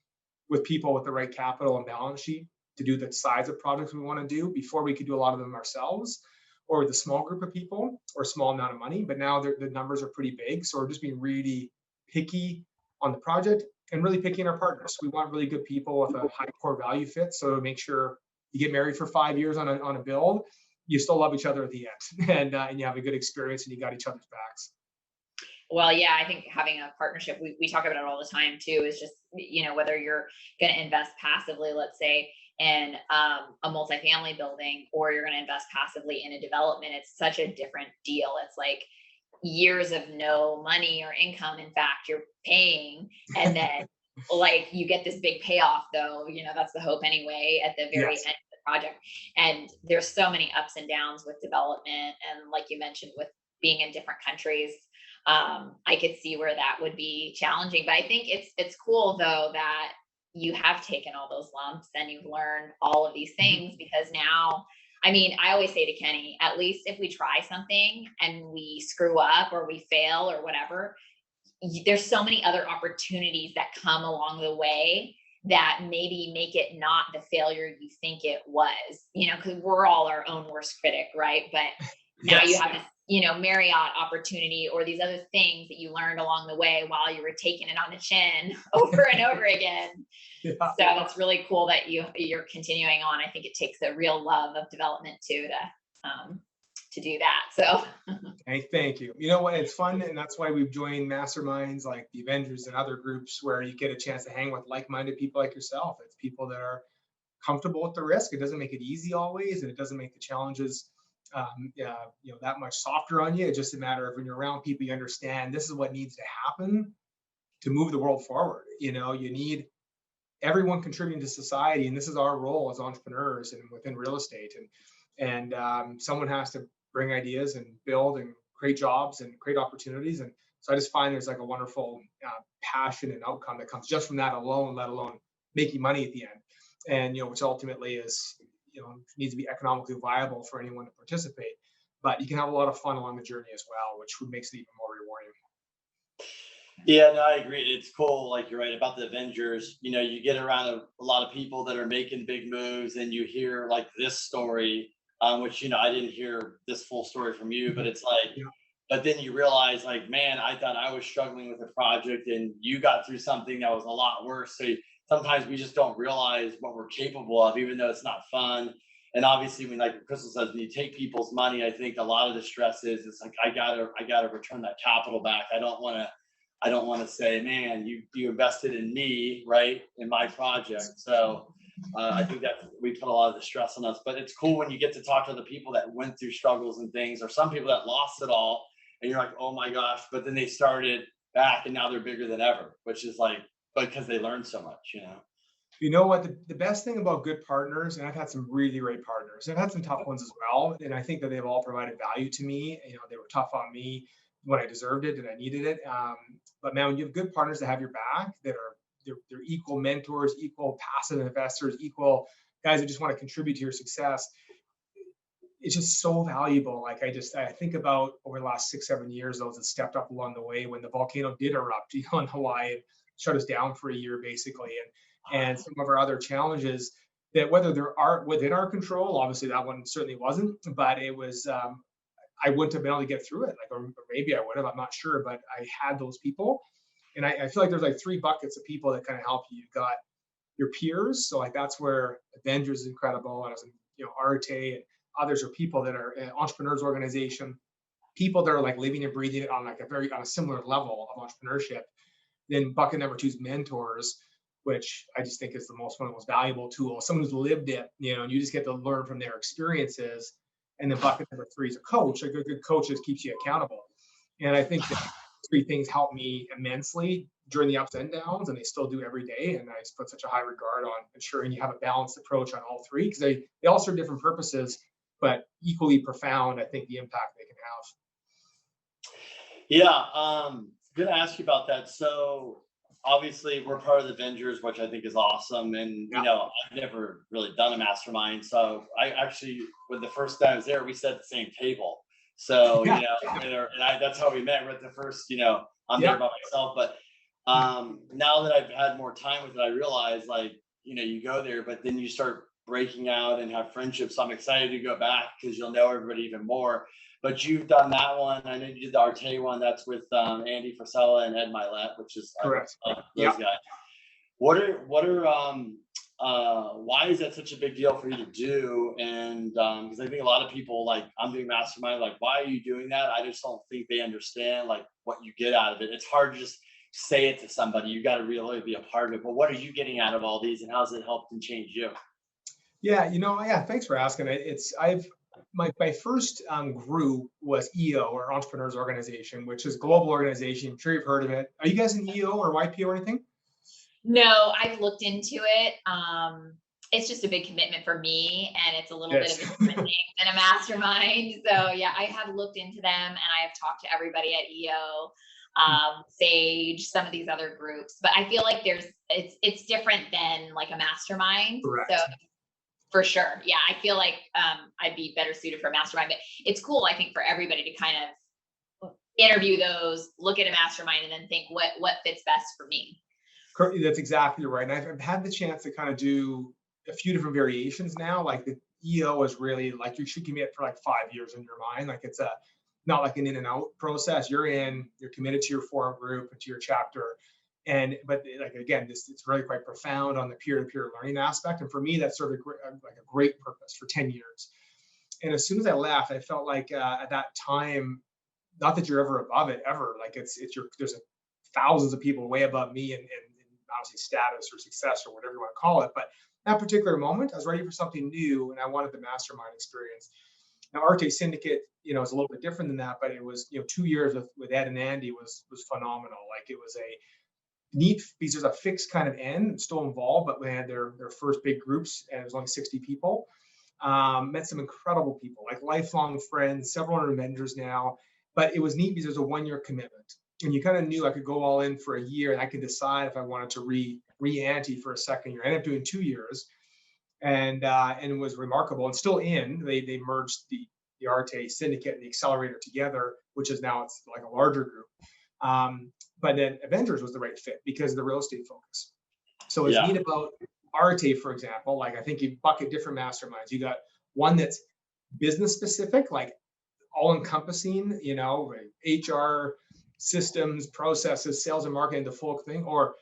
with people with the right capital and balance sheet to do the size of projects we want to do. Before, we could do a lot of them ourselves, or with a small group of people or a small amount of money. But now the numbers are pretty big. So we're just being really picky on the project and really picking our partners. We want really good people with a high core value fit. So to make sure you get married for 5 years on a build, you still love each other at the end, and you have a good experience, and you got each other's backs. Well, yeah, I think having a partnership, we talk about it all the time too, is just, whether you're going to invest passively, let's say, in a multifamily building, or you're going to invest passively in a development, it's such a different deal. It's like years of no money or income. In fact, you're paying, and then like you get this big payoff though, that's the hope anyway, at the very Yes. end of the project. And there's so many ups and downs with development. And like you mentioned, with being in different countries, I could see where that would be challenging. But I think it's cool though that you have taken all those lumps and you've learned all of these things, because now, I mean, I always say to Kenny, at least if we try something and we screw up or we fail or whatever, there's so many other opportunities that come along the way that maybe make it not the failure you think it was, because we're all our own worst critic, right? But now you have this, Marriott opportunity, or these other things that you learned along the way while you were taking it on the chin over and over again. Yeah. So it's really cool that you're continuing on. I think it takes a real love of development too to do that. So Hey, thank you. You know what? It's fun, and that's why we've joined masterminds like the Avengers and other groups where you get a chance to hang with like-minded people like yourself. It's people that are comfortable with the risk. It doesn't make it easy always, and it doesn't make the challenges that much softer on you. It's just a matter of when you're around people, you understand this is what needs to happen to move the world forward. You need everyone contributing to society, and this is our role as entrepreneurs and within real estate. And someone has to bring ideas and build and create jobs and create opportunities. And so I just find there's like a wonderful passion and outcome that comes just from that alone, let alone making money at the end. And which ultimately is needs to be economically viable for anyone to participate. But you can have a lot of fun along the journey as well, which makes it even more rewarding. Yeah, no, I agree. It's cool. Like you're right about the Avengers. You get around a lot of people that are making big moves, and you hear like this story, which I didn't hear this full story from you, but it's like, Yeah. but then you realize like, man, I thought I was struggling with a project, and you got through something that was a lot worse. So sometimes we just don't realize what we're capable of, even though it's not fun. And obviously, like Crystal says, when you take people's money, I think a lot of the stress is it's like I gotta return that capital back. I don't want to say, man, you invested in me, right, in my project. So I think that we put a lot of the stress on us. But it's cool when you get to talk to the people that went through struggles and things, or some people that lost it all, and you're like, oh my gosh, but then they started back and now they're bigger than ever, which is like, because they learned so much. You know what? The best thing about good partners, and I've had some really great partners, I've had some tough ones as well, and I think that they've all provided value to me. They were tough on me when I deserved it and I needed it. But man, when you have good partners that have your back, that are they're equal mentors, equal passive investors, equal guys that just want to contribute to your success, it's just so valuable. Like I think about over the last 6-7 years, those that stepped up along the way when the volcano did erupt, in Hawaii, and shut us down for a year basically, and some of our other challenges that whether there are within our control, obviously that one certainly wasn't, but it was. I wouldn't have been able to get through it, or maybe I would have. I'm not sure, but I had those people, and I feel like there's like 3 buckets of people that kind of help you. You've got your peers, so like that's where Avengers is incredible, and I was in Rta, and others are people that are entrepreneurs organization, people that are like living and breathing it on like on a similar level of entrepreneurship. Then bucket number 2 is mentors, which I just think is one of the most valuable tools. Someone who's lived it, and you just get to learn from their experiences. And then bucket number 3 is a coach. A good coach just keeps you accountable. And I think that 3 things helped me immensely during the ups and downs, and they still do every day. And I just put such a high regard on ensuring you have a balanced approach on all 3, because they all serve different purposes, but equally profound, I think, the impact they can have. Yeah, going to ask you about that. So obviously we're part of the Avengers, which I think is awesome. And, I've never really done a mastermind. So I actually, when the first time I was there, we sat at the same table. So, and that's how we met. We're at the first, I'm there by myself. But now that I've had more time with it, I realize like, you go there, but then you start breaking out and have friendships. So I'm excited to go back because you'll know everybody even more. But you've done that one. I know you did the Rta one. That's with Andy Frisella and Ed Milet, which is correct. those guys. What are why is that such a big deal for you to do? And because I think a lot of people, like, I'm doing mastermind, like, why are you doing that? I just don't think they understand like what you get out of it. It's hard to just say it to somebody. You got to really be a part of it. But what are you getting out of all these, and how's it helped and changed you? Yeah, yeah, thanks for asking. My first group was EO, or Entrepreneurs Organization, which is a global organization. I'm sure you've heard of it. Are you guys in EO or YPO or anything? No, I've looked into it. It's just a big commitment for me, and it's a little bit of a different thing than a mastermind. So yeah, I have looked into them, and I have talked to everybody at EO, Sage, some of these other groups. But I feel like it's different than like a mastermind. Correct. So for sure, yeah, I feel like I'd be better suited for a mastermind. But it's cool, I think, for everybody to kind of interview those, look at a mastermind, and then think what fits best for me. That's exactly right. And I've had the chance to kind of do a few different variations now. Like the EO is really like you should commit for like 5 years in your mind. Like it's not like an in and out process. You're committed to your forum group and to your chapter. But like, again, it's really quite profound on the peer-to-peer learning aspect. And for me, that's sort of like a great purpose for 10 years. And as soon as I left, I felt like at that time, not that you're ever above it ever, like there's thousands of people way above me and obviously status or success or whatever you want to call it. But that particular moment, I was ready for something new, and I wanted the mastermind experience. Now, Rta Syndicate, is a little bit different than that, but it was, 2 years with Ed and Andy was phenomenal. Like it was a neat, because there's a fixed kind of end, still involved, but we had their first big groups, and it was only 60 people. Met some incredible people, like lifelong friends, several hundred vendors now. But it was neat because there's a 1-year commitment. And you kind of knew I could go all in for a year, and I could decide if I wanted to re-ante for a second year. I ended up doing 2 years, and it was remarkable. And still they merged the Rta Syndicate and the Accelerator together, which is now it's like a larger group. But then Avengers was the right fit because of the real estate focus. So it's neat about Rta, for example. Like I think you bucket different masterminds. You got one that's business specific, like all encompassing, HR, systems, processes, sales and marketing, the full thing, or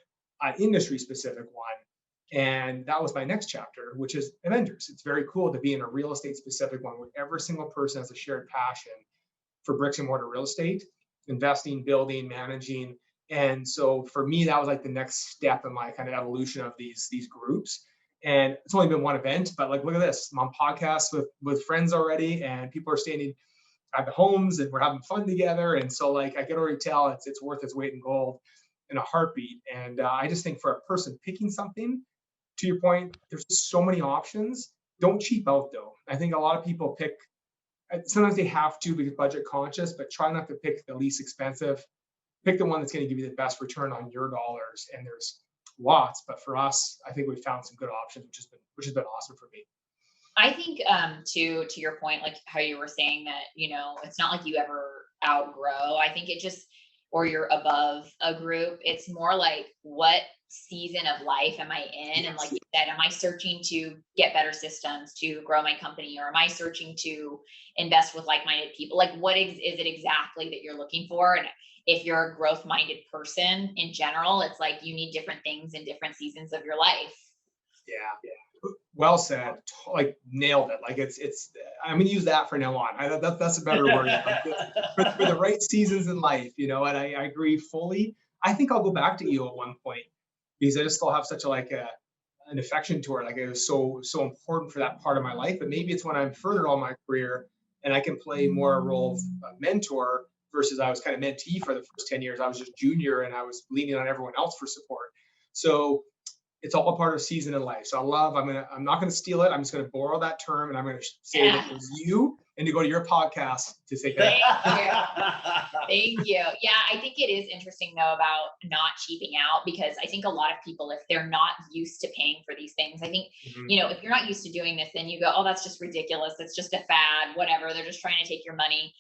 an industry specific one. And that was my next chapter, which is Avengers. It's very cool to be in a real estate specific one where every single person has a shared passion for bricks and mortar real estate, investing, building, managing. And so for me, that was like the next step in my kind of evolution of these groups. And it's only been one event, but like, look at this. I'm on podcasts with friends already, and people are standing at the homes, and we're having fun together. And so like, I can already tell it's worth its weight in gold in a heartbeat. And I just think for a person picking something, to your point, there's just so many options. Don't cheap out though. I think a lot of people pick, sometimes they have to because budget conscious, but try not to pick the least expensive. Pick the one that's going to give you the best return on your dollars. And there's lots, but for us, I think we found some good options, which has been awesome for me. I think to your point, like how you were saying that, it's not like you ever outgrow. I think it just, or you're above a group. It's more like, what season of life am I in? And like you said, am I searching to get better systems to grow my company, or am I searching to invest with like-minded people? Like what is it exactly that you're looking for? And if you're a growth-minded person in general, it's like you need different things in different seasons of your life. Yeah. Well said. Like nailed it. Like it's I'm gonna use that from now on. That's a better word. For the right seasons in life, and I agree fully. I think I'll go back to EO at one point because I just still have such an affection to it. Like it was so important for that part of my life. But maybe it's when I'm further on my career and I can play more a role of mentor versus I was kind of mentee for the first 10 years. I was just junior and I was leaning on everyone else for support. So it's all a part of season in life. So I'm not going to steal it. I'm just going to borrow that term, and I'm going to say that it was you, and to go to your podcast to say that. Thank you. Yeah, I think it is interesting though about not cheaping out, because I think a lot of people, if they're not used to paying for these things, I think, if you're not used to doing this, then you go, oh, that's just ridiculous. It's just a fad, whatever. They're just trying to take your money.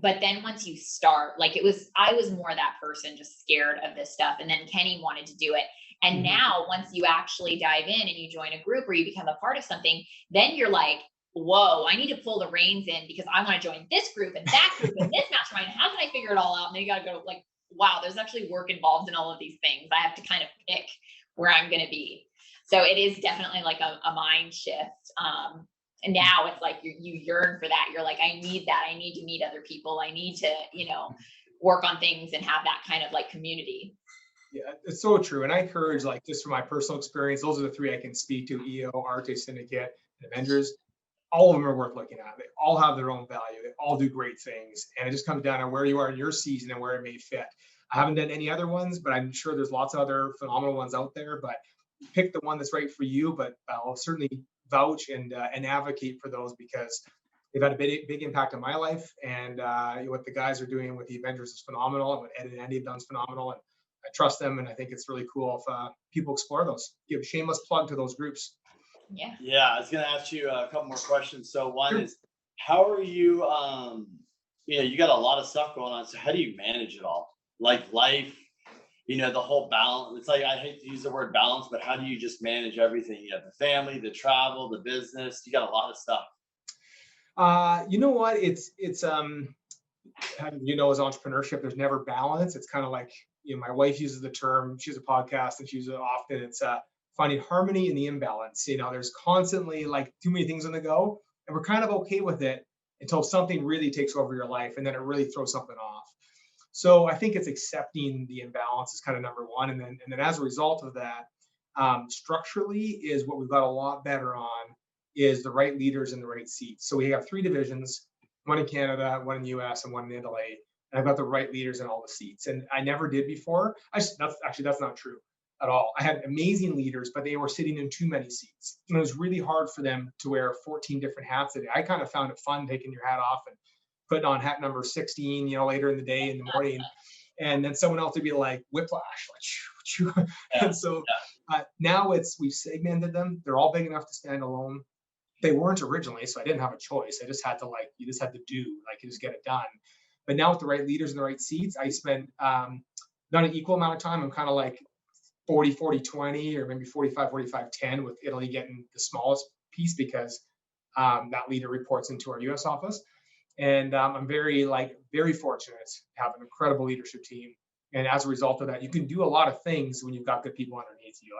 But then once you start, like I was more that person just scared of this stuff. And then Kenny wanted to do it. And now once you actually dive in and you join a group or you become a part of something, then you're like, whoa, I need to pull the reins in because I want to join this group and that group and this mastermind. How can I figure it all out? And then you got to go like, wow, there's actually work involved in all of these things. I have to kind of pick where I'm going to be. So it is definitely like a mind shift. And now it's like you yearn for that. You're like, I need that. I need to meet other people. I need to, work on things and have that kind of like community. Yeah, it's so true. And I encourage, like, just from my personal experience, those are the three I can speak to: EO, Rta Syndicate, and Avengers. All of them are worth looking at. They all have their own value. They all do great things. And it just comes down to where you are in your season and where it may fit. I haven't done any other ones, but I'm sure there's lots of other phenomenal ones out there. But pick the one that's right for you. But I'll certainly vouch and advocate for those, because they've had a big impact on my life. And what the guys are doing with the Avengers is phenomenal. And what Ed and Andy have done is phenomenal. And I trust them. And I think it's really cool if people explore those. Give a shameless plug to those groups. Yeah. Yeah, I was gonna ask you a couple more questions. So one is, how are you? You got a lot of stuff going on. So how do you manage it all? Like life, the whole balance. It's like, I hate to use the word balance, but how do you just manage everything? You have the family, the travel, the business. You got a lot of stuff. You know what? It's as entrepreneurship, there's never balance. It's kind of like, my wife uses the term, she has a podcast and she uses it often. It's finding harmony in the imbalance. There's constantly like too many things on the go, and we're kind of okay with it until something really takes over your life, and then it really throws something off. So I think it's accepting the imbalance is kind of number one. And then as a result of that, structurally is what we've got a lot better on is the right leaders in the right seats. So we have 3 divisions, one in Canada, one in the US, and one in Italy. And I've got the right leaders in all the seats. And I never did before. That's not true at all. I had amazing leaders, but they were sitting in too many seats. And it was really hard for them to wear 14 different hats a day. I kind of found it fun taking your hat off and putting on hat number 16, later in the day, in the morning. And then someone else would be like, whiplash. And so now we've segmented them. They're all big enough to stand alone. They weren't originally, so I didn't have a choice. I just had to you just had to do, you just get it done. But now with the right leaders in the right seats, I spend not an equal amount of time. I'm kind of like 40, 40, 20, or maybe 45, 45, 10, with Italy getting the smallest piece because that leader reports into our US office. And I'm very fortunate to have an incredible leadership team. And as a result of that, you can do a lot of things when you've got good people underneath you.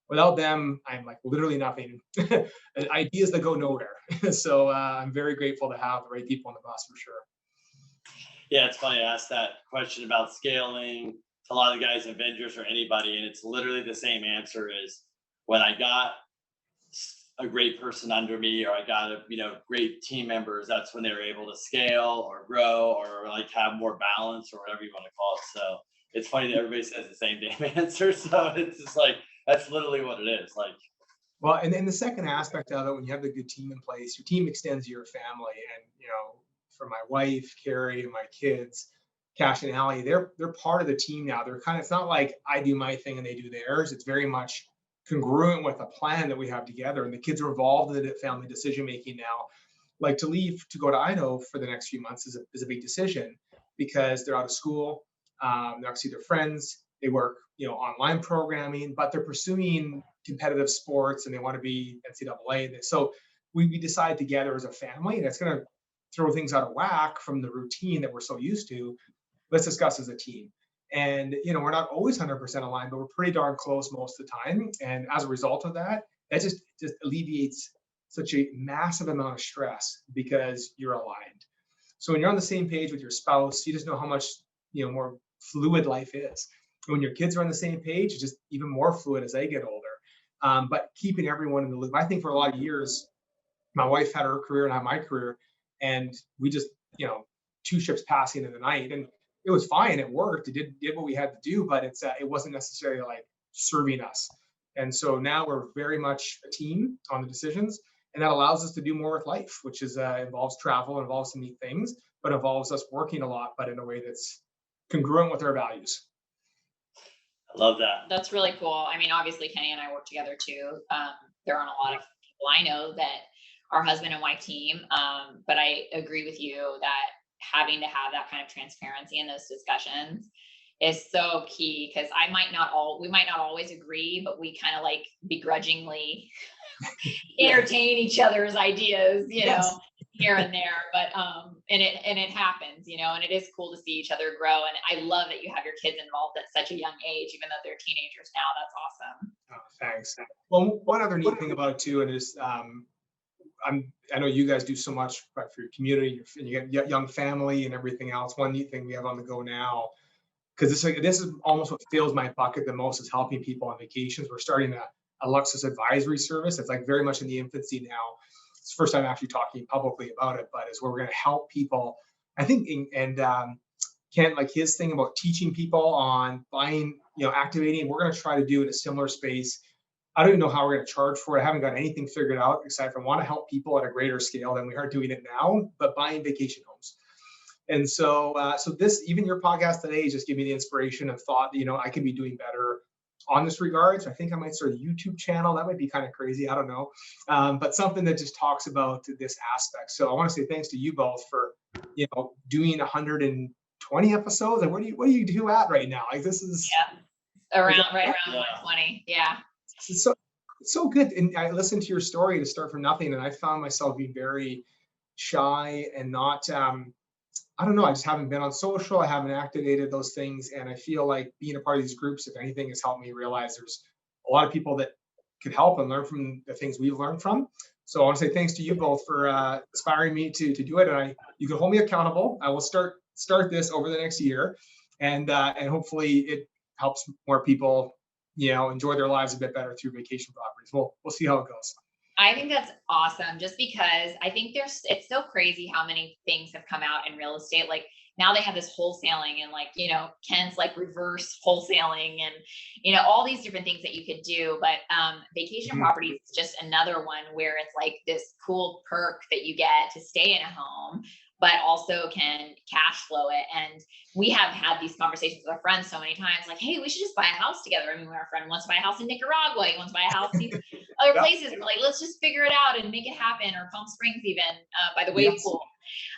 Without them, I'm literally nothing. Ideas that go nowhere. So I'm very grateful to have the right people on the bus, for sure. Yeah, it's funny. I asked that question about scaling to a lot of the guys in Avengers or anybody, and it's literally the same answer: is when I got a great person under me, or I got great team members, that's when they were able to scale or grow or have more balance, or whatever you want to call it. So it's funny that everybody says the same damn answer. So it's just that's literally what it is. Well, and then the second aspect of it, when you have the good team in place, your team extends to your family. And for my wife, Carrie, and my kids, Cash and Allie, they're part of the team now. They're it's not like I do my thing and they do theirs. It's very much congruent with a plan that we have together. And the kids are involved in the family decision making now. To leave to go to Idaho for the next few months is a big decision, because they're out of school. They're actually their friends. They work, online programming, but they're pursuing competitive sports and they want to be NCAA. So we decide together as a family, and it's going to throw things out of whack from the routine that we're so used to. Let's discuss as a team. And, we're not always 100% aligned, but we're pretty darn close most of the time. And as a result of that, that just alleviates such a massive amount of stress, because you're aligned. So when you're on the same page with your spouse, you just know how much, more fluid life is. When your kids are on the same page, it's just even more fluid as they get older. But keeping everyone in the loop. I think for a lot of years, my wife had her career and I had my career, and we just, 2 ships passing in the night. And it was fine. It worked. It did what we had to do, but it wasn't necessarily serving us. And so now we're very much a team on the decisions, and that allows us to do more with life, which involves travel, involves some neat things, but involves us working a lot, but in a way that's congruent with our values. I love that. That's really cool. I mean, obviously Kenny and I work together too. There aren't a lot of people I know that are husband and wife team. But I agree with you that having to have that kind of transparency in those discussions is so key, because we might not always agree, but we kind of begrudgingly entertain each other's ideas, Yes. here and there. But and it happens, and it is cool to see each other grow. And I love that you have your kids involved at such a young age, even though they're teenagers now. That's awesome. Thanks. Well, one other neat thing about it too, and is I know you guys do so much for your community, and you get young family and everything else. One neat thing we have on the go now, because this is almost what fills my bucket the most, is helping people on vacations. We're starting a Luxus advisory service. It's like very much in the infancy now. It's the first time actually talking publicly about it, but is where we're going to help people. I think, and Kent, like his thing about teaching people on buying, activating, we're going to try to do in a similar space. I don't even know how we're going to charge for it. I haven't got anything figured out, aside from want to help people at a greater scale than we are doing it now, but buying vacation homes. And so, this, even your podcast today, is just giving me the inspiration and thought that, I could be doing better on this regard. So I think I might start a YouTube channel. That might be kind of crazy. I don't know. But something that just talks about this aspect. So I want to say thanks to you both for, doing 120 episodes. And what do you do at right now? Like, this is right around 120. Yeah. It's so good. And I listened to your story to start from nothing, and I found myself being very shy and not, I don't know, I just haven't been on social. I haven't activated those things. And I feel like being a part of these groups, if anything, has helped me realize there's a lot of people that could help and learn from the things we've learned from. So I want to say thanks to you both for inspiring me to do it. And you can hold me accountable. I will start this over the next year, and hopefully it helps more people enjoy their lives a bit better through vacation properties. We'll see how it goes. I think that's awesome, just because I think it's so crazy how many things have come out in real estate. Like now they have this wholesaling, and Ken's like reverse wholesaling, and all these different things that you could do. But vacation properties is just another one where it's like this cool perk that you get to stay in a home, but also can cash flow it. And we have had these conversations with our friends so many times, like, hey, we should just buy a house together. I mean, our friend wants to buy a house in Nicaragua, he wants to buy a house in other places. We're like, let's just figure it out and make it happen, or Palm Springs even, by the wave pool.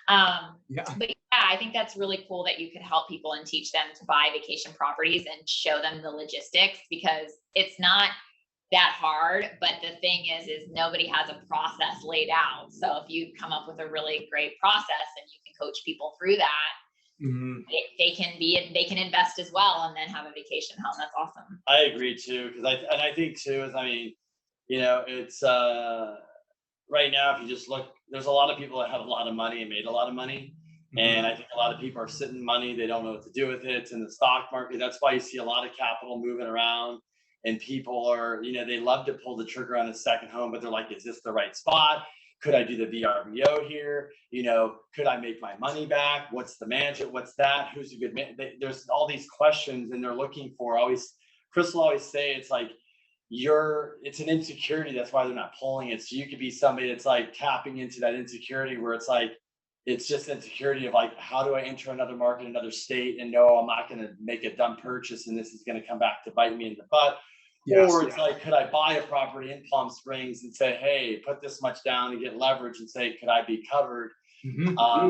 But I think that's really cool that you could help people and teach them to buy vacation properties and show them the logistics, because it's not that hard. But the thing is nobody has a process laid out. So if you come up with a really great process and you can coach people through that, they can invest as well and then have a vacation home. That's awesome. I agree too, because I think too is, it's right now, if you just look, there's a lot of people that have a lot of money and made a lot of money. And I think a lot of people are sitting money, they don't know what to do with it. It's in the stock market. That's why you see a lot of capital moving around. And people are, they love to pull the trigger on a second home, but they're like, is this the right spot? Could I do the VRBO here? Could I make my money back? What's the manager? What's that? Who's a good man? There's all these questions, and they're looking for Chris will always say, it's like, it's an insecurity. That's why they're not pulling it. So you could be somebody that's like tapping into that insecurity, where it's like, it's just insecurity of like, how do I enter another market, another state, and no, I'm not going to make a dumb purchase, and this is going to come back to bite me in the butt. Or it's like, could I buy a property in Palm Springs and say, hey, put this much down and get leverage, and say, could I be covered?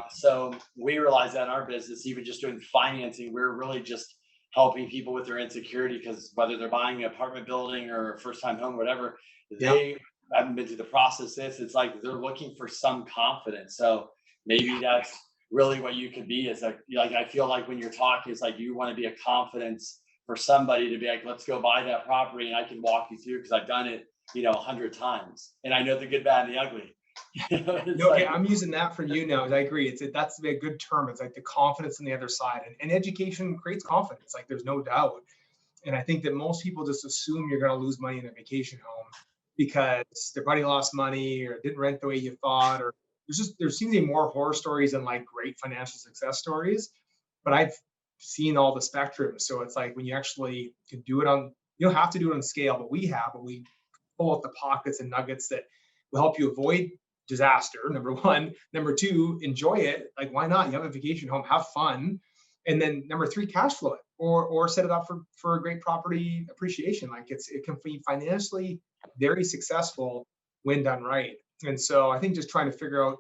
So we realize that in our business, even just doing financing, we're really just helping people with their insecurity, because whether they're buying an apartment building or a first time home, whatever, they haven't been through the process. It's like they're looking for some confidence. So maybe that's really what you could be, is like I feel like when you're talking, it's like you want to be a confidence for somebody to be like, let's go buy that property, and I can walk you through, because I've done it, 100 times, and I know the good, bad, and the ugly. I'm using that from you now. I agree. That's a good term. It's like the confidence on the other side, and education creates confidence. Like, there's no doubt. And I think that most people just assume you're going to lose money in a vacation home because their buddy lost money or didn't rent the way you thought, or there seems to be more horror stories than like great financial success stories. But I've seen all the spectrum. So it's like, when you actually can do it you don't have to do it on scale, but we pull out the pockets and nuggets that will help you avoid disaster, number one. Number two, enjoy it. Like, why not? You have a vacation home, have fun. And then number three, cash flow it, or set it up for a great property appreciation. Like, it can be financially very successful when done right. And so I think just trying to figure out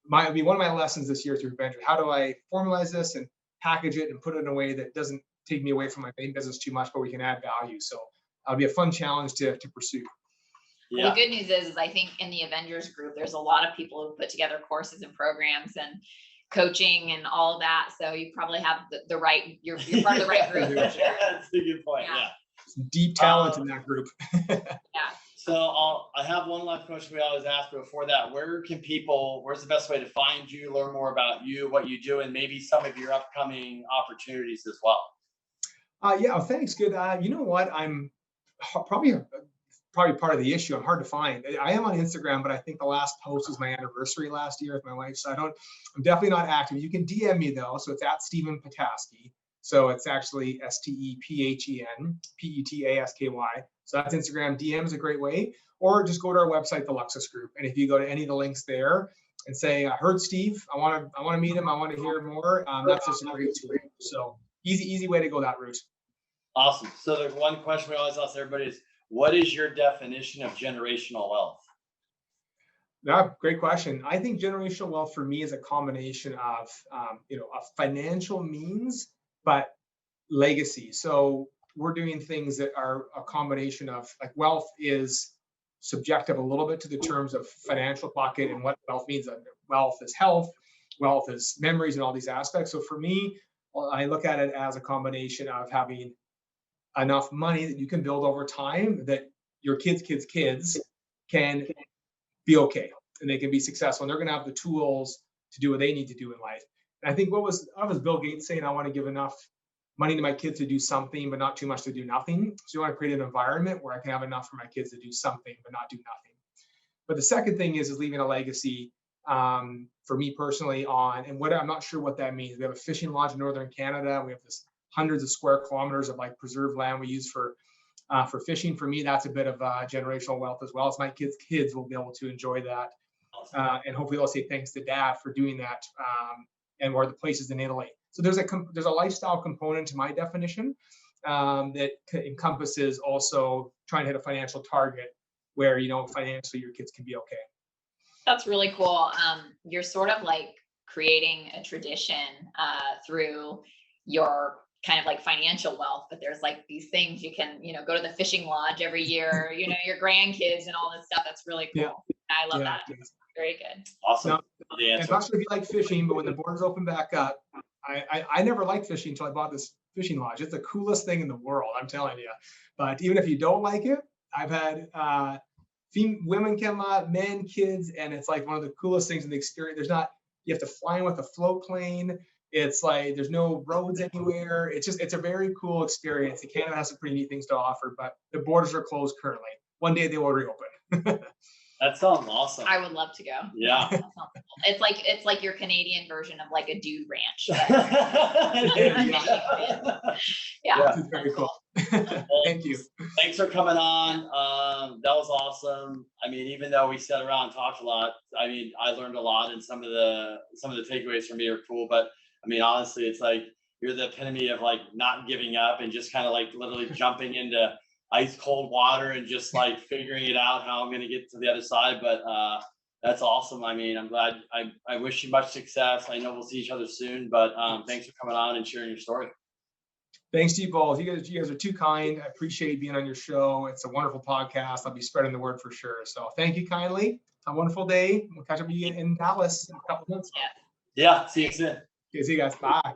one of my lessons this year through Avenger, how do I formalize this and package it and put it in a way that doesn't take me away from my main business too much, but we can add value. So it'll be a fun challenge to pursue. Well, the good news is I think in the Avengers group, there's a lot of people who put together courses and programs and coaching and all of that. So you probably have you're part of the right group. That's a good point. some deep talent in that group. Yeah. So I have one last question we always ask, but before that, where's the best way to find you, learn more about you, what you do, and maybe some of your upcoming opportunities as well? Yeah, oh, thanks. Good. You know what? I'm probably part of the issue. I'm hard to find. I am on Instagram, but I think the last post was my anniversary last year with my wife, so I'm definitely not active. You can DM me though, so it's at Stephen Petasky. So it's actually StephenPetasky. So that's Instagram. DM is a great way, or just go to our website, the Luxus Group, and if you go to any of the links there and say, "I heard Steve. I want to meet him. I want to hear more." That's just a great tool. So easy way to go that route. Awesome. So the one question we always ask everybody is, what is your definition of generational wealth? Yeah, great question. I think generational wealth for me is a combination of, a financial means, but legacy. So we're doing things that are a combination of, like, wealth is subjective a little bit to the terms of financial pocket and what wealth means. Wealth is health, wealth is memories, and all these aspects. So for me, I look at it as a combination of having enough money that you can build over time that your kids can be okay and they can be successful, and they're going to have the tools to do what they need to do in life. And I think what was Bill Gates saying, I want to give enough money to my kids to do something, but not too much to do nothing. So you want to create an environment where I can have enough for my kids to do something, but not do nothing. But the second thing is leaving a legacy, for me personally, and what I'm not sure what that means. We have a fishing lodge in northern Canada. We have this hundreds of square kilometers of like preserved land we use for fishing. For me, that's a bit of generational wealth as well. As my kids will be able to enjoy that, and hopefully they'll say thanks to Dad for doing that, and or the places in Italy. So there's a lifestyle component to my definition, that encompasses also trying to hit a financial target where, financially your kids can be okay. That's really cool. You're sort of like creating a tradition through your kind of like financial wealth, but there's like these things you can, go to the fishing lodge every year, your grandkids and all this stuff. That's really cool. Yeah. I love that. Very good. Awesome. Now, I'm not sure if you like fishing, but when the borders open back up, I never liked fishing until I bought this fishing lodge. It's the coolest thing in the world, I'm telling you. But even if you don't like it, I've had women come out, men, kids, and it's like one of the coolest things in the experience. You have to fly in with a float plane. It's like there's no roads anywhere. It's a very cool experience. Canada has some pretty neat things to offer, but the borders are closed currently. One day they will reopen. That sounds awesome. I would love to go. Yeah. That sounds cool. It's like your Canadian version of like a dude ranch. Yeah. This is very cool. Thank you. Thanks for coming on. That was awesome. I mean, even though we sat around and talked a lot, I mean, I learned a lot, and some of the takeaways for me are cool. But I mean, honestly, it's like you're the epitome of like not giving up and just kind of like literally jumping into ice cold water and just like figuring it out how I'm going to get to the other side. But that's awesome. I mean, I'm glad. I wish you much success. I know we'll see each other soon, but thanks for coming on and sharing your story. Thanks to you both. You guys are too kind. I appreciate being on your show. It's a wonderful podcast. I'll be spreading the word for sure. So thank you kindly. Have a wonderful day. We'll catch up with you in Dallas in a couple of months. Yeah. See you soon. Okay, see you guys. Bye.